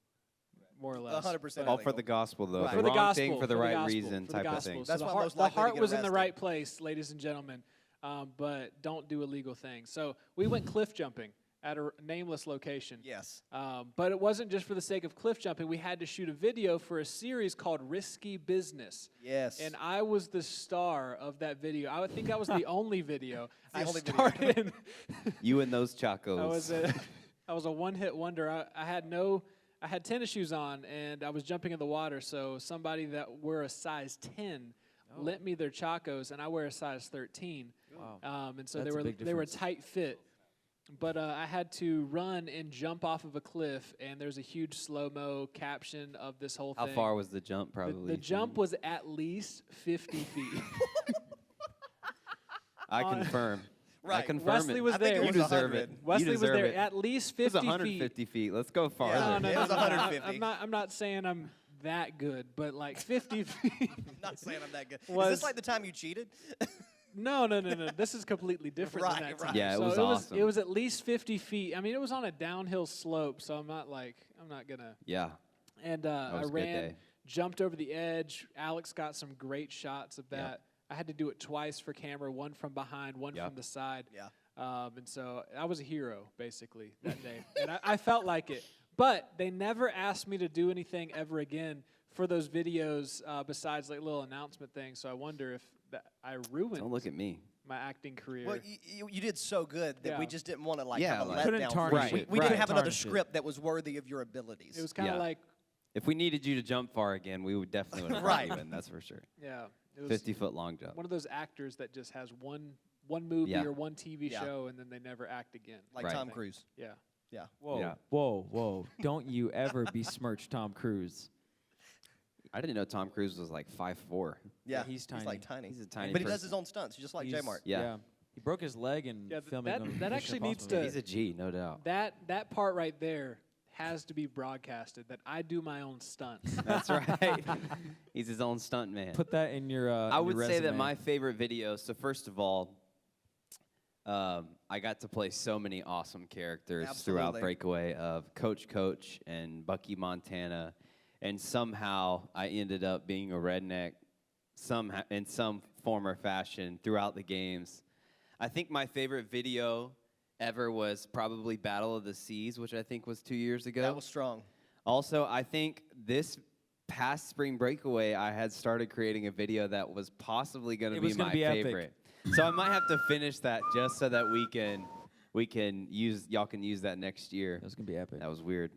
more or less. 100% All for the gospel, though. Right. The For the wrong gospel, thing for the for right gospel, reason for the type of gospel. thing. So That's the why I'm heart, most the likely to heart get was in the arrested. right place, ladies and gentlemen, but don't do illegal things. So we went cliff jumping at a nameless location. Yes. But it wasn't just for the sake of cliff jumping. We had to shoot a video for a series called Risky Business. Yes. And I was the star of that video. I think that was the only video. The I only video. started. You and those Chacos. I was a one-hit wonder. I had tennis shoes on, and I was jumping in the water, so somebody that wore a size 10 lent me their Chacos, and I wear a size 13. Wow. And so That's a big they were a difference. tight fit. But I had to run and jump off of a cliff, and there's a huge slow-mo caption of this whole How thing. far was the jump, probably? The jump was at least 50 feet. I confirm. I Right. confirm Wesley it. was I think there. it You was deserve 100. it. Wesley you was deserve there it. at least It was 50 feet. 150 feet. Let's go farther. No, It was no, 150. I'm not saying I'm that good, but like 50 feet. I'm not saying I'm that good. Is Was- this like the time you cheated? No. This is completely different than Right, that right. time. Yeah, it so was it awesome. was at least 50 feet. I mean, it was on a downhill slope, so I'm not gonna. Yeah. And was I a good ran, day. jumped over the edge. Alex got some great shots of that. Yep. I had to do it twice for camera, one from behind, one Yep. from the side. Yeah. And so I was a hero, basically, that day. And I felt like it. But they never asked me to do anything ever again for those videos besides like little announcement things. So I wonder if I ruined Don't look at me. my acting career. Well, you did so good that we Yeah. just didn't want to Yeah, have a like- Couldn't letdown. tarnish for you. it. We didn't Right. have another Tarnish it. script that was worthy of your abilities. It was kind of Yeah. like, If we needed you to jump far again, we would definitely would have Right. brought you in. That's for sure. yeah, it was 50-foot long jump. one of those actors that just has one movie Yeah. or one TV Yeah. show and then they never act again. like Right. Tom Cruise. Yeah. Yeah. Whoa, Yeah. whoa. Don't you ever besmirch Tom Cruise. I didn't know Tom Cruise was like 5'4". Yeah. he's He's like tiny. tiny. He's a tiny But he does person. his own stunts, just like J He's- Mart. Yeah. He broke his leg in Yeah, filming that Mission actually needs Impossible. to- He's a G, no doubt. That part right there has to be broadcasted, that I do my own stunts. That's right. He's his own stunt man. Put that in your. I in would your say that resume. my favorite video. So first of all, I got to play so many awesome characters throughout Absolutely. Breakaway of Coach and Bucky Montana, and somehow I ended up being a redneck, in some form or fashion throughout the games. I think my favorite video ever was probably Battle of the Seas, which I think was 2 years ago. That was strong. Also, I think this past spring breakaway, I had started creating a video that was possibly going to It be was gonna my be epic. favorite. So I might have to finish that just so that we can use y'all can use that next year. That was gonna be epic. That was weird.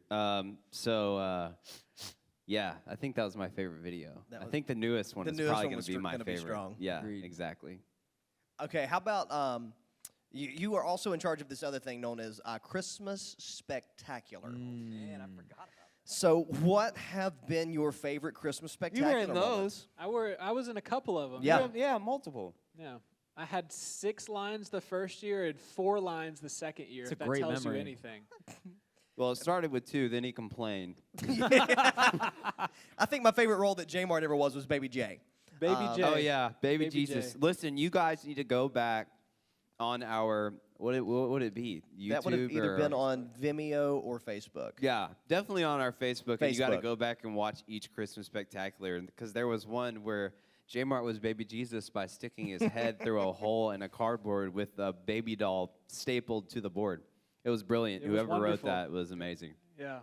Yeah, I think that was my favorite video. That I was- think the newest one the is newest probably one going was to be my gonna be favorite. strong. Yeah, Agreed. exactly. Okay, how about you are also in charge of this other thing known as Christmas Spectacular. Man, I forgot about that. So, what have been your favorite Christmas Spectacular moments? I was in a couple of them. Yeah. Yeah, multiple. Yeah. I had 6 lines the first year and 4 lines the second year, It's if a that great tells memory. you anything. Well, it started with 2, then he complained. I think my favorite role that J Mart ever was Baby J. Baby J. Oh yeah, baby Baby Jesus. J. Listen, you guys need to go back on our what would it be? YouTube That would have either or been on Vimeo or Facebook. Yeah, definitely on our Facebook. And you got to Facebook. go back and watch each Christmas Spectacular because there was one where J Mart was baby Jesus by sticking his head through a hole in a cardboard with a baby doll stapled to the board. It was brilliant. It was Whoever wrote wonderful. that was amazing. Yeah.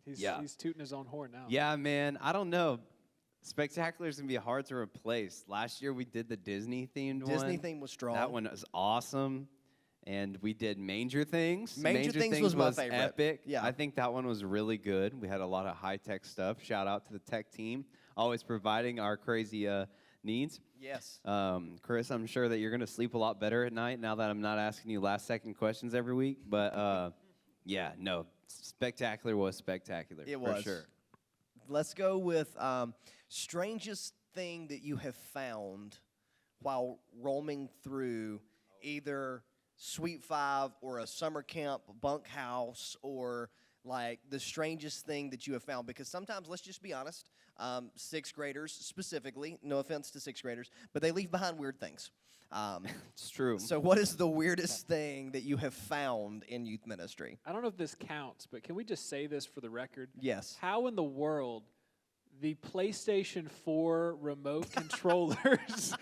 He's tooting his own horn now. Yeah, man. I don't know. Spectacular's gonna be hard to replace. Last year we did the Disney themed one. Disney theme was strong. That one was awesome. And we did Manger Things. Manger Things was my favorite. Epic. Yeah. I think that one was really good. We had a lot of high-tech stuff. Shout out to the tech team, always providing our crazy needs. Yes. Chris, I'm sure that you're going to sleep a lot better at night now that I'm not asking you last-second questions every week. But, yeah, no, Spectacular was spectacular. It was. For sure. Let's go with strangest thing that you have found while roaming through either Suite 5 or a summer camp bunkhouse, or like the strangest thing that you have found. Because sometimes, let's just be honest, sixth graders specifically, no offense to sixth graders, but they leave behind weird things. It's true. So what is the weirdest thing that you have found in youth ministry? I don't know if this counts, but can we just say this for the record? Yes. How in the world the PlayStation 4 remote controllers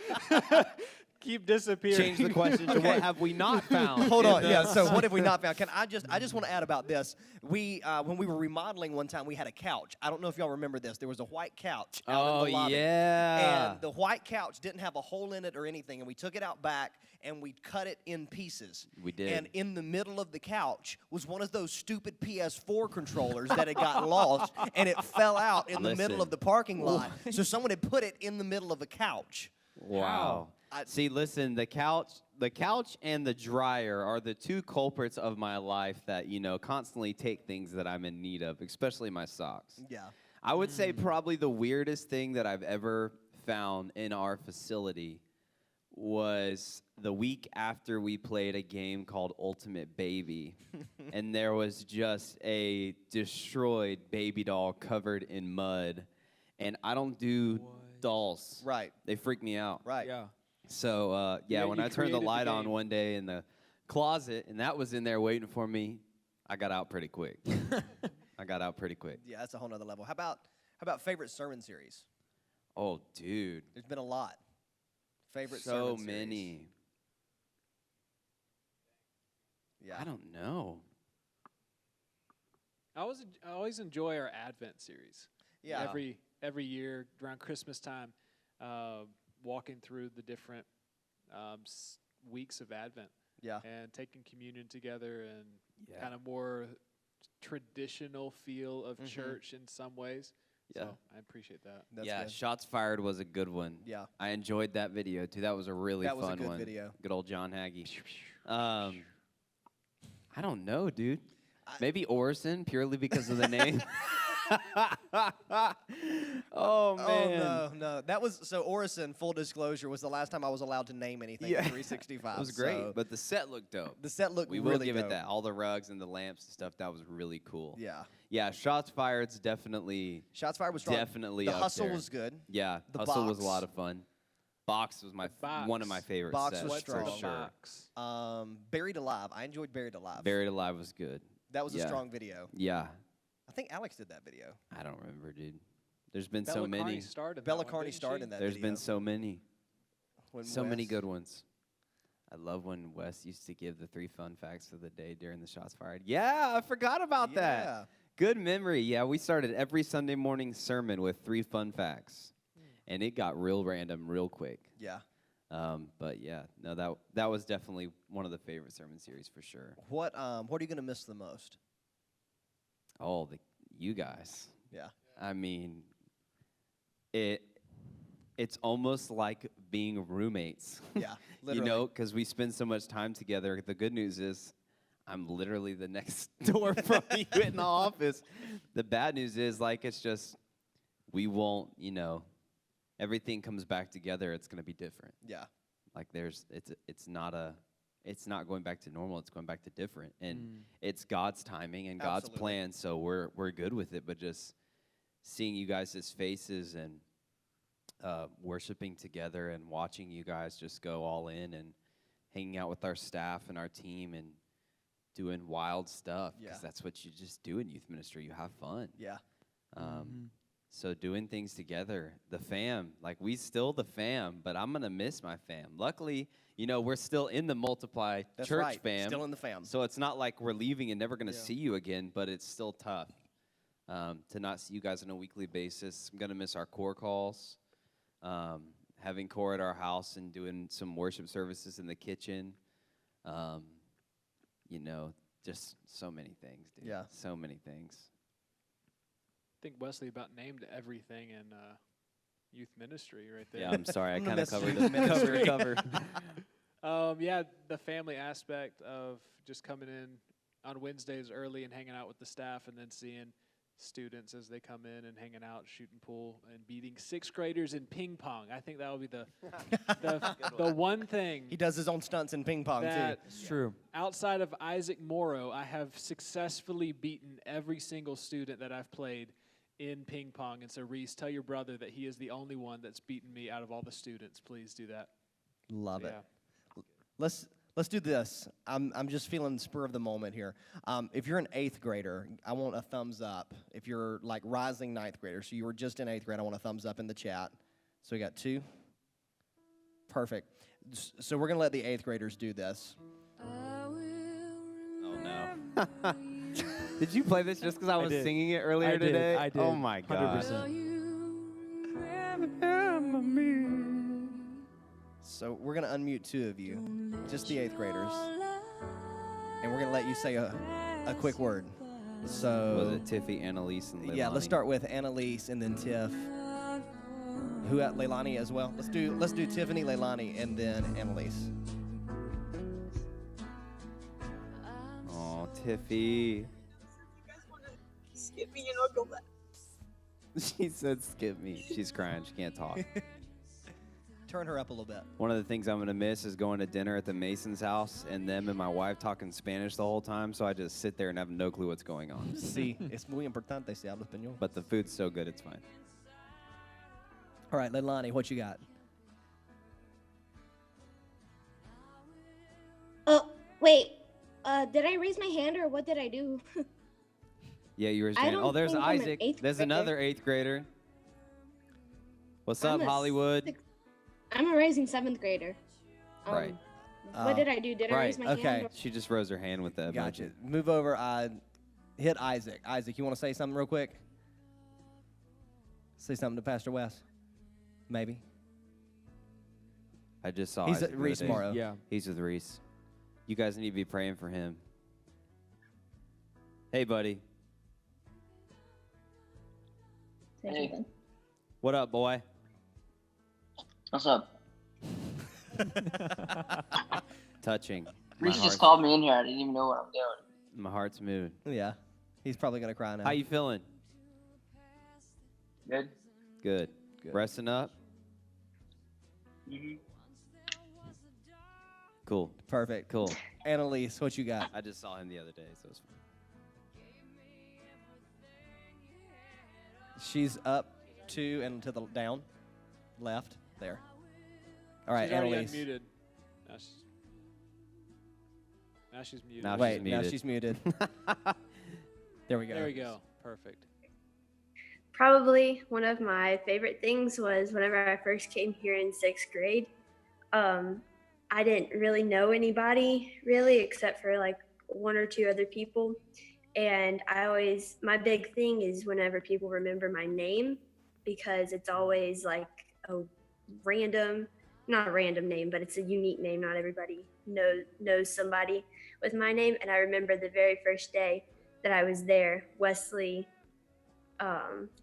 keep disappearing? Change the question to what have we not found? Hold on. in the- Yeah. So what have we not found? I just want to add about this. We when we were remodeling one time, we had a couch. I don't know if y'all remember this. There was a white couch out in the lobby. yeah. And the white couch didn't have a hole in it or anything, and we took it out back and we cut it in pieces. We did. And in the middle of the couch was one of those stupid PS4 controllers that had gotten lost, and it fell out in the middle Listen. of the parking lot. So someone had put it in the middle of a couch. Wow. See, listen, the couch and the dryer are the two culprits of my life that, constantly take things that I'm in need of, especially my socks. Yeah. I would say probably the weirdest thing that I've ever found in our facility was the week after we played a game called Ultimate Baby, and there was just a destroyed baby doll covered in mud, and I don't do dolls. Right. They freak me out. Right. Yeah. So, Yeah, when you I turned the created the light on game. one day in the closet, and that was in there waiting for me, I got out pretty quick. I got out pretty quick. Yeah, that's a whole nother level. How about favorite sermon series? Oh, dude. There's been a lot. Favorite So sermon many. series. Yeah. I don't know. I always enjoy our Advent series. Yeah. Every year around Christmas time, walking through the different weeks of Advent. Yeah. And taking communion together and Yeah. kind of more traditional feel of church in some ways. Yeah. So I appreciate that. That's Yeah, good. Shots Fired was a good one. Yeah. I enjoyed that video, too. That was a really That was a fun good one. video. Good old John Hagee. I don't know, dude. Maybe Orson, purely because of the name. Oh, man. Oh, no. That was, so Orison, full disclosure, was the last time I was allowed to name anything Yeah. in 365. It was great, so but the set looked dope. the set looked We really will give dope. it that. All the rugs and the lamps and stuff, that was really cool. Yeah. Yeah, Shots Fired's definitely, Shots fired was strong. definitely The up Hustle there. was good. Yeah, The Hustle was a Box. lot of fun. Box was one of my favorite Box sets was for strong. sure. Box. Buried Alive. I enjoyed Buried Alive. Buried Alive was good. That was a yeah. strong video. Yeah, I think Alex did that video. I don't remember, dude. There's been Bella so many. Carney starred in Bella that one, Carney didn't starred she? in that There's video. been so many. When So many Wes- good ones. I love when Wes used to give the 3 fun facts of the day during the Shots Fired. Yeah, I forgot about Yeah. that. Good memory. Yeah, we started every Sunday morning sermon with 3 fun facts, and it got real random real quick. Yeah. But yeah, no, that was definitely one of the favorite sermon series for sure. What are you going to miss the most? Oh, you guys. Yeah. I mean, it's almost like being roommates. Yeah, You literally. know, because we spend so much time together. The good news is I'm literally the next door from you in the office. The bad news is, like, it's just we won't, everything comes back together. It's going to be different. Yeah. Like it's not going back to normal. It's going back to different, and it's God's timing and God's Absolutely. plan. So we're good with it. But just seeing you guys' faces and worshiping together and watching you guys just go all in and hanging out with our staff and our team and doing wild stuff because Yeah. that's what you just do in youth ministry. You have fun. Yeah. So doing things together, the fam, like we still the fam, but I'm gonna miss my fam. Luckily, you know, we're still in the Multiply That's church right. fam. Still in the fam. So it's not like we're leaving and never gonna see you again, but it's still tough to not see you guys on a weekly basis. I'm gonna miss our core calls, having core at our house and doing some worship services in the kitchen. You know, just so many things, dude. Yeah. So many things. I think Wesley about named everything in youth ministry right there. Yeah, I'm sorry. I I'm gonna kind of miss covered youth it. ministry. Cover. Yeah, the family aspect of just coming in on Wednesdays early and hanging out with the staff and then seeing students as they come in and hanging out, shooting pool, and beating 6th graders in ping pong. I think that will be the one thing He does his own stunts in ping pong, that too. It's true. outside of Isaac Morrow, I have successfully beaten every single student that I've played in ping pong. And so, Reese, tell your brother that he is the only one that's beaten me out of all the students. Please do that. Love it. Yeah. Let's do this. I'm just feeling the spur of the moment here. If you're an 8th grader, I want a thumbs up. If you're like rising 9th grader, so you were just in 8th grade, I want a thumbs up in the chat. So we got 2. Perfect. So we're gonna let the 8th graders do this. Oh no. Did you play this just because I was did. singing it earlier I did. today? I did. Oh my god. 100%. So we're gonna unmute 2 of you, just the 8th graders, and we're gonna let you say a quick word. So Was it Tiffy, Annalise, and Leilani? yeah, let's start with Annalise and then Tiff. Who at Leilani as well? Let's do Tiffany, Leilani, and then Annalise. Oh, Tiffy. Skip me and I'll go back. She said skip me. She's crying. She can't talk. Turn her up a little bit. One of the things I'm going to miss is going to dinner at the Mason's house and them and my wife talking Spanish the whole time, so I just sit there and have no clue what's going on. Sí, es muy importante se habla español. But the food's so good, it's fine. All right, Leilani, what you got? Oh, wait. Did I raise my hand or what did I do? Yeah, you were I saying, don't oh, there's think I'm an Isaac. 8th There's grader. another 8th grader. What's I'm up, a Hollywood? I'm a rising 7th grader. Right. What did I do? Did I right, raise my okay. hand? She just rose her hand with that. Gotcha. Move over. Hit Isaac. Isaac, you want to say something real quick? Say something to Pastor Wes. Maybe. I just saw He's Isaac at the Reese other day. Morrow. Yeah. He's with Reese. You guys need to be praying for him. Hey, buddy. Hey. What up, boy? What's up? Touching. Reese just called me in here. I didn't even know what I'm doing. My heart's moving. Yeah. He's probably going to cry now. How you feeling? Good? Good. Good. Resting up? Mm-hmm. Cool. Perfect. Cool. Annalise, what you got? I just saw him the other day, so it's fine. She's up 2 and to the down, left, there. All right, She's already Annalise. unmuted. Now she's muted. Now Wait, she's now muted. she's muted. There we go. There we go. Perfect. Probably one of my favorite things was whenever I first came here in 6th grade. I didn't really know anybody really except for like 1 or 2 other people. And my big thing is whenever people remember my name, because it's always like a not a random name, but it's a unique name. Not everybody knows somebody with my name. And I remember the very first day that I was there, Wesley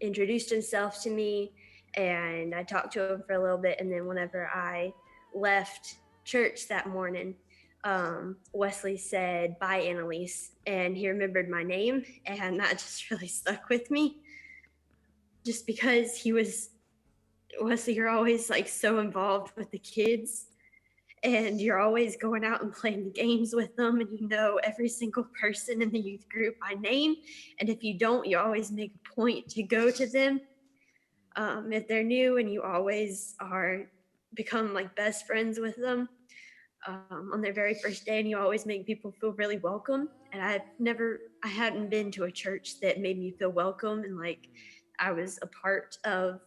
introduced himself to me and I talked to him for a little bit. And then whenever I left church that morning, Wesley said, "Bye, Annalise." And he remembered my name, and that just really stuck with me. Just because Wesley, you're always like so involved with the kids, and you're always going out and playing games with them, and you know every single person in the youth group by name. And if you don't, you always make a point to go to them if they're new, and you always become like best friends with them. on their very first day, and you always make people feel really welcome. And I hadn't been to a church that made me feel welcome and like I was a part of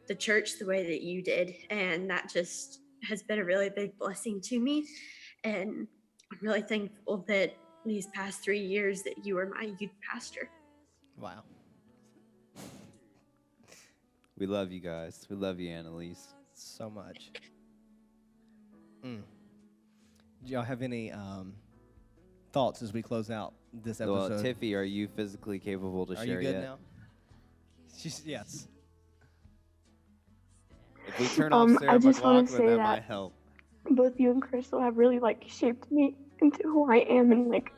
the church the way that you did. And that just has been a really big blessing to me. And I'm really thankful that these past 3 years that you were my youth pastor. Wow. We love you guys. We love you, Annalise. So much. Do y'all have any thoughts as we close out this episode? Well, Tiffy, are you physically capable to Are share you good yet? now? Yes. If we turn off Sarah I just want McLachlan, to say that that might help. both you and Crystal have really like shaped me into who I am, and like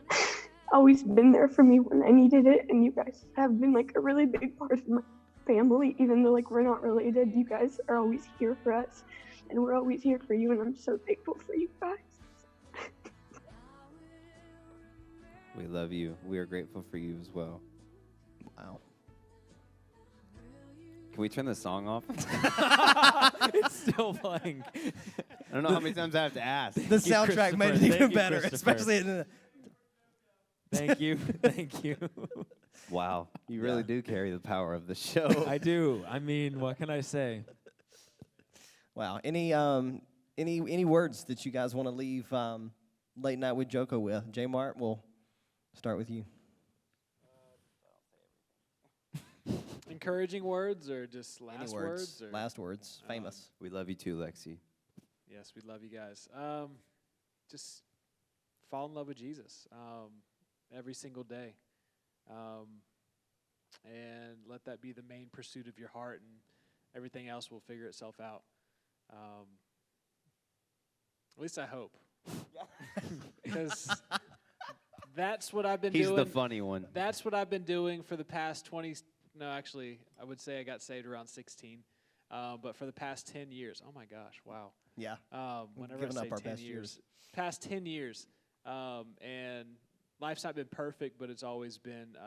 always been there for me when I needed it. And you guys have been like a really big part of my family, even though like we're not related. You guys are always here for us, and we're always here for you. And I'm so thankful for you guys. We love you. We are grateful for you as well. Wow. Can we turn the song off? It's still playing. I don't know how many times I have to ask. The soundtrack made it even better, especially in the. Thank you. Thank you. Wow. You really do carry the power of the show. I do. I mean, what can I say? Wow. Any words that you guys want to leave Late Night with Joco with? J Mart, we'll start with you. Encouraging words or just last words? Or? Last words. Famous. We love you too, Lexi. Yes, we love you guys. Just fall in love with Jesus every single day. And let that be the main pursuit of your heart, and everything else will figure itself out. At least I hope. Because that's what I've been doing. He's the funny one. That's what I've been doing for the past 20. No, actually, I would say I got saved around 16. But for the past 10 years. Oh, my gosh. Wow. Yeah. Whenever I say 10 years. Past 10 years. And life's not been perfect, but it's always been,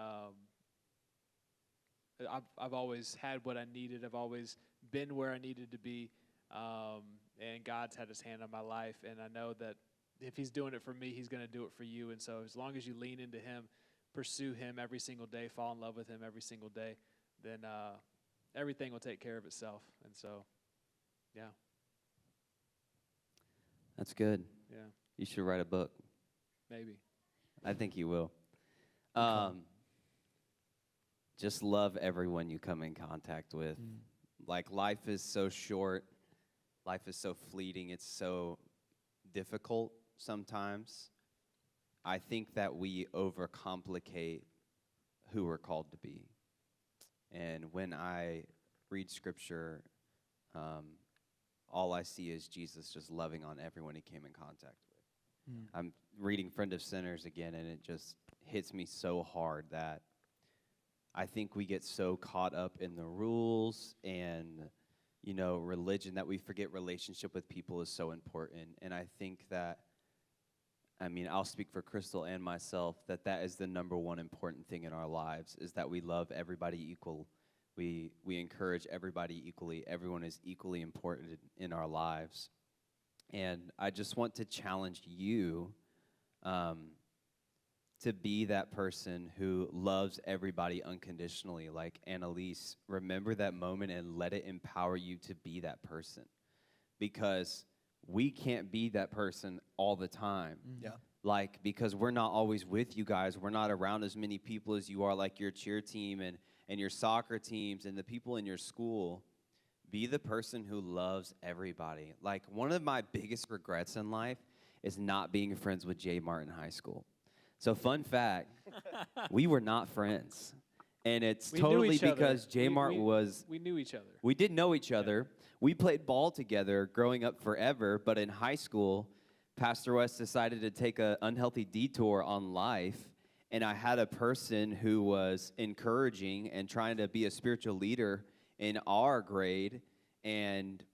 I've always had what I needed. I've always been where I needed to be. And God's had his hand on my life. And I know that if he's doing it for me, he's going to do it for you. And so as long as you lean into him, pursue him every single day, fall in love with him every single day, then everything will take care of itself. And so, yeah. That's good. Yeah. You should write a book. Maybe. I think you will. Just love everyone you come in contact with. Like, life is so short. Life is so fleeting. It's so difficult sometimes. I think that we overcomplicate who we're called to be. And when I read Scripture, all I see is Jesus just loving on everyone he came in contact with. I'm reading Friend of Sinners again, and it just hits me so hard that I think we get so caught up in the rules and, you know, religion that we forget relationship with people is so important. And I think that, I mean, I'll speak for Crystal and myself, that is the number one important thing in our lives, is that we love everybody equal. We encourage everybody equally. Everyone is equally important in our lives. And I just want to challenge you to be that person who loves everybody unconditionally. Like Annalise, remember that moment and let it empower you to be that person. Because we can't be that person all the time. Yeah. Like, because we're not always with you guys. We're not around as many people as you are, like your cheer team and your soccer teams and the people in your school. Be the person who loves everybody. Like, one of my biggest regrets in life is not being friends with Jay Martin High School. So, fun fact, we were not friends. And it's totally because Jay Martin was... We knew each other. We did know each other. We played ball together growing up forever, but in high school, Pastor West decided to take an unhealthy detour on life, and I had a person who was encouraging and trying to be a spiritual leader in our grade, and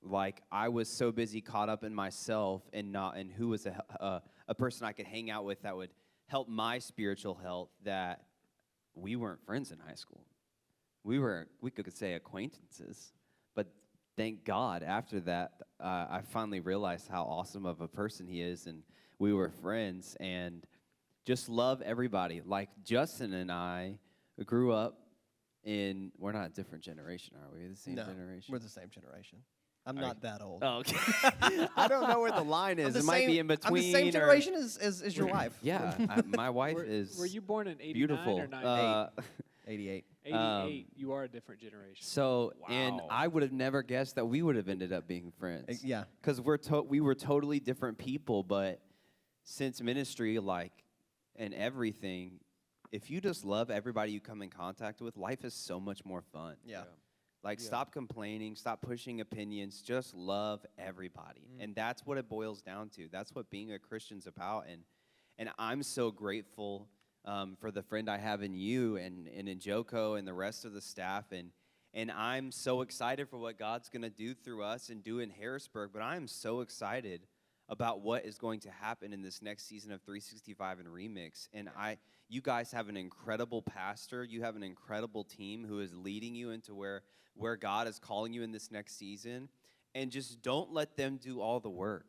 like I was so busy caught up in myself and not in who was a person I could hang out with that would help my spiritual health that we weren't friends in high school. We could say acquaintances, but thank God after that, I finally realized how awesome of a person he is, and we were friends, and just love everybody. Like Justin and I grew up we're not a different generation, are we? The same generation? We're the same generation. I'm not that old. Oh, okay. I don't know where the line is. It might be in between. I'm the same generation as your wife. Yeah, my wife is Were you born in 89 beautiful. or 98? 88. 88. You are a different generation. So, and I would have never guessed that we would have ended up being friends. Yeah. Because we were totally different people, but since ministry, and everything, if you just love everybody you come in contact with, life is so much more fun. Yeah. Stop complaining, stop pushing opinions, just love everybody. And that's what it boils down to. That's what being a Christian's about. And I'm so grateful for the friend I have in you and in Joco and the rest of the staff. And I'm so excited for what God's going to do through us and do in Harrisburg. But I'm so excited about what is going to happen in this next season of 365 and Remix. And you guys have an incredible pastor. You have an incredible team who is leading you into where God is calling you in this next season. And just don't let them do all the work.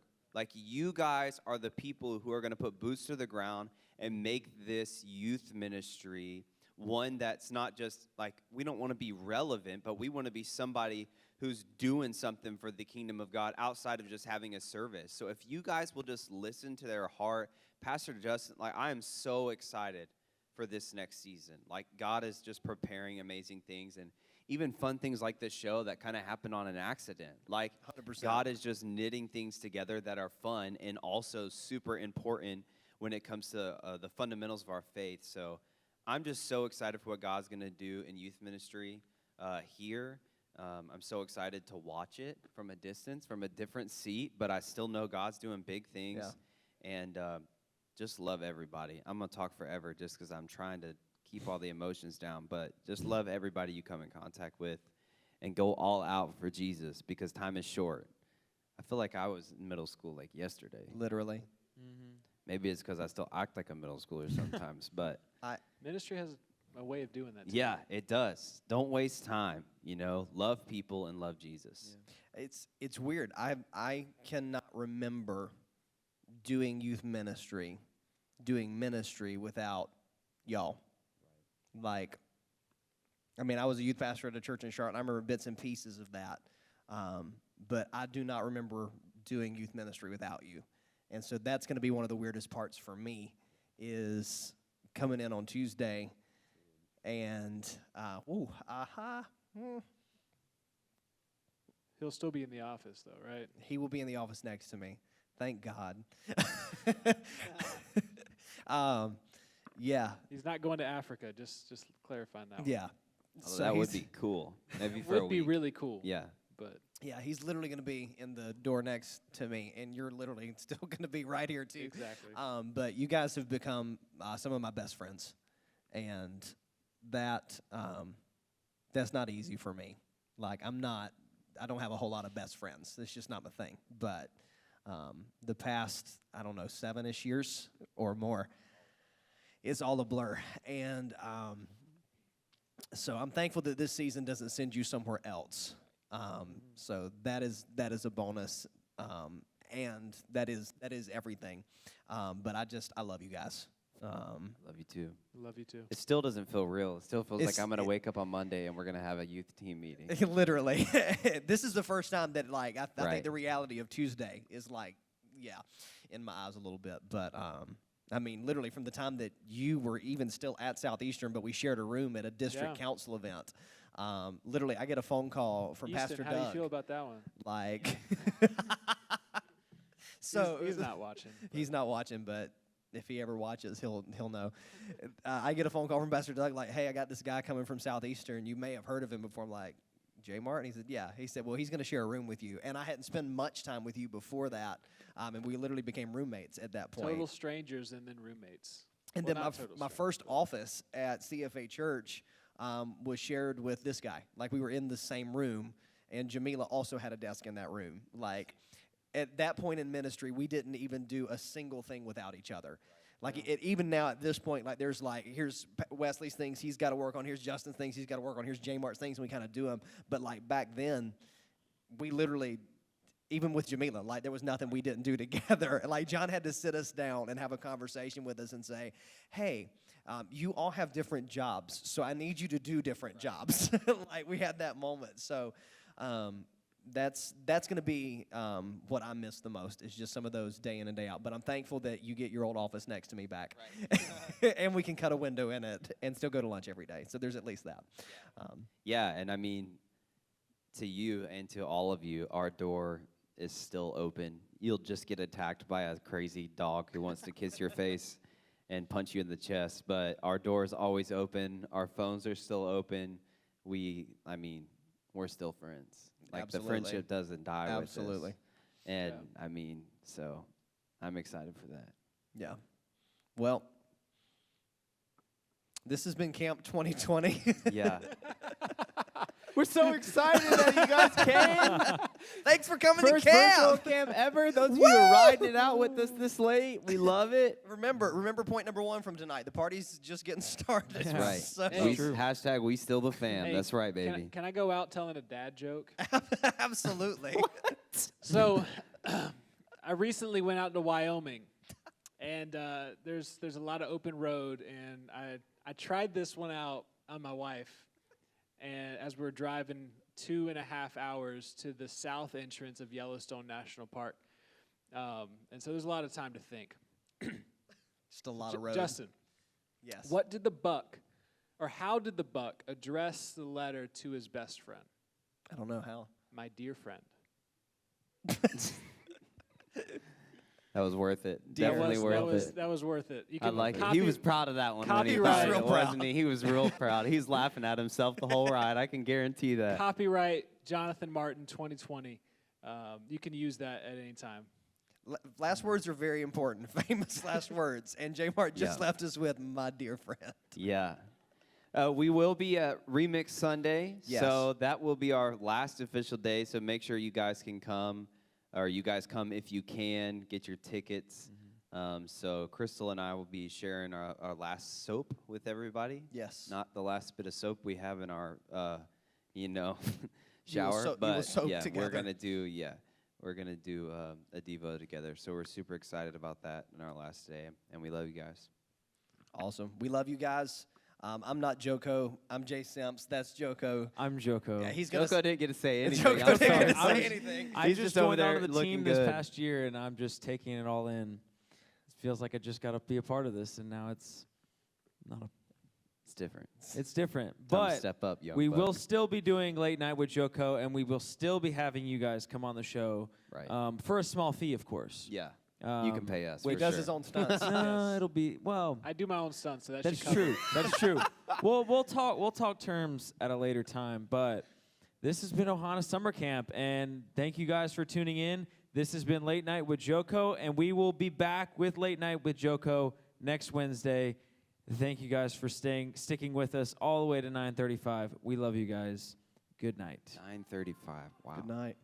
You guys are the people who are going to put boots to the ground and make this youth ministry one that's not just we don't want to be relevant, but we want to be somebody who's doing something for the kingdom of God outside of just having a service. So if you guys will just listen to their heart, Pastor Justin, I am so excited for this next season. God is just preparing amazing things, and even fun things like this show that kind of happened on an accident. 100%. God is just knitting things together that are fun and also super important when it comes to the fundamentals of our faith. So I'm just so excited for what God's going to do in youth ministry here. I'm so excited to watch it from a distance, from a different seat, but I still know God's doing big things. Yeah. And just love everybody. I'm going to talk forever just because I'm trying to keep all the emotions down, but just love everybody you come in contact with and go all out for Jesus because time is short. I feel like I was in middle school yesterday. Literally. Mm-hmm. Maybe it's because I still act like a middle schooler sometimes, but ministry has a way of doing that. Yeah, it does. Don't waste time. Love people and love Jesus. Yeah. It's weird. I cannot remember doing ministry without y'all. Right. I was a youth pastor at a church in Charlotte. And I remember bits and pieces of that, but I do not remember doing youth ministry without you. And so that's going to be one of the weirdest parts for me is coming in on Tuesday and, He'll still be in the office, though, right? He will be in the office next to me. Thank God. Yeah. He's not going to Africa, just clarifying that one. Yeah. So that would be cool. Maybe for a week. Would be really cool. Yeah. But yeah, he's literally going to be in the door next to me, and you're literally still going to be right here, too. Exactly. But you guys have become some of my best friends, and that's not easy for me. I don't have a whole lot of best friends. It's just not my thing. But the past, 7-ish years or more, it's all a blur. And so I'm thankful that this season doesn't send you somewhere else. So that is a bonus, and that is everything. But I love you guys. Love you too. Love you too. It still doesn't feel real. It still feels like I'm gonna wake up on Monday and we're gonna have a youth team meeting. Literally, this is the first time that I think the reality of Tuesday is in my eyes a little bit. But literally from the time that you were even still at Southeastern, but we shared a room at a district council event. Literally, I get a phone call from Easton, Pastor how Doug. do you feel about that one? So he's not watching. He's not watching, but if he ever watches, he'll know. I get a phone call from Pastor Doug, hey, I got this guy coming from Southeastern. You may have heard of him before. I'm like, J. Martin? He said, yeah. He said, well, he's going to share a room with you. And I hadn't spent much time with you before that, and we literally became roommates at that point. Total strangers and then roommates. And then my first office at CFA Church was shared with this guy. We were in the same room, and Jamila also had a desk in that room. At that point in ministry, we didn't even do a single thing without each other. Even now at this point, there's here's Wesley's things he's got to work on, here's Justin's things he's got to work on, here's J. Mart's things, and we kind of do them. But back then, we literally, even with Jamila, like there was nothing we didn't do together. Like John had to sit us down and have a conversation with us and say, hey, you all have different jobs, so I need you to do different jobs. Like we had that moment. So that's going to be what I miss the most is just some of those day in and day out. But I'm thankful that you get your old office next to me back. Right. And we can cut a window in it and still go to lunch every day. So there's at least that. Yeah, and I mean, to you and to all of you, our door is still open. You'll just get attacked by a crazy dog who wants to kiss your face and punch you in the chest. But our door is always open. Our phones are still open. We're still friends. Like Absolutely. the friendship doesn't die with us. Absolutely. And so I'm excited for that. Yeah. Well, this has been Camp 2020. Yeah. We're so excited that you guys came. Thanks for coming First to camp. virtual camp ever. Those of you who are riding it out with us this late, we love it. Remember point number 1 from tonight. The party's just getting started. That's right. So Hashtag we still the fam. Hey, That's right, baby. Can I go out telling a dad joke? Absolutely. So, I recently went out to Wyoming, and there's a lot of open road, and I tried this one out on my wife, and as we're driving 2.5 hours to the south entrance of Yellowstone National Park, and so there's a lot of time to think. Just a lot of road. Justin, yes. What did the buck, or how did the buck address the letter to his best friend? I don't know how. My dear friend. That was worth it. Definitely worth it. That was worth it. You I like it. He was proud of that one when he Copyright. thought it, wasn't he? He was real proud. He was laughing at himself the whole ride. I can guarantee that. Copyright Jonathan Martin 2020. You can use that at any time. Last words are very important. Famous last words. And J Mart just left us with my dear friend. Yeah. We will be at Remix Sunday. Yes. So that will be our last official day. So make sure you guys can come. Or you guys come if you can, get your tickets. So Crystal and I will be sharing our last soap with everybody. Yes. Not the last bit of soap we have in our, shower. You will but soap yeah, together. we're gonna do a Devo together. So we're super excited about that in our last day, and we love you guys. Awesome. We love you guys. I'm not Joco. I'm Jay Simps. That's Joco. I'm Joco. Yeah, he's gonna Joco didn't get to say anything. Joco I'm didn't sorry. get to say anything. I He's just over joined there onto the looking team this good. past year, and I'm just taking it all in. It feels like I just got to be a part of this, and now it's not a. It's different. It's different, Time to but step up, young we buck. will still be doing Late Night with Joco, and we will still be having you guys come on the show for a small fee, of course. Yeah. You can pay us. He for does sure. his own stunts. It'll be I do my own stunts, so That's should cover true. it. That's true. We'll talk terms at a later time, but this has been Ohana Summer Camp, and thank you guys for tuning in. This has been Late Night with Joco, and we will be back with Late Night with Joco next Wednesday. Thank you guys for sticking with us all the way to 9:35. We love you guys. Good night. 9:35. Wow. Good night.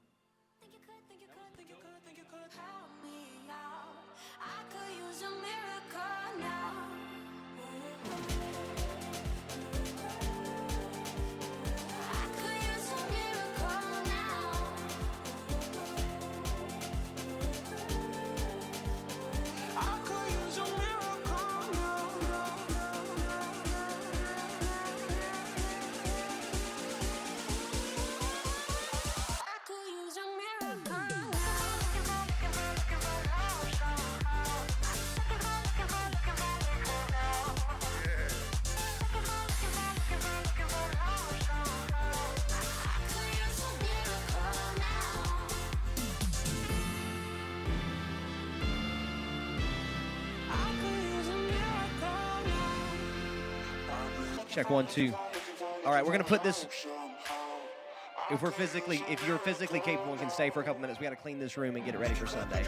Check 1, 2. All right, we're gonna put this. If you're physically capable and can stay for a couple minutes, we gotta clean this room and get it ready for Sunday.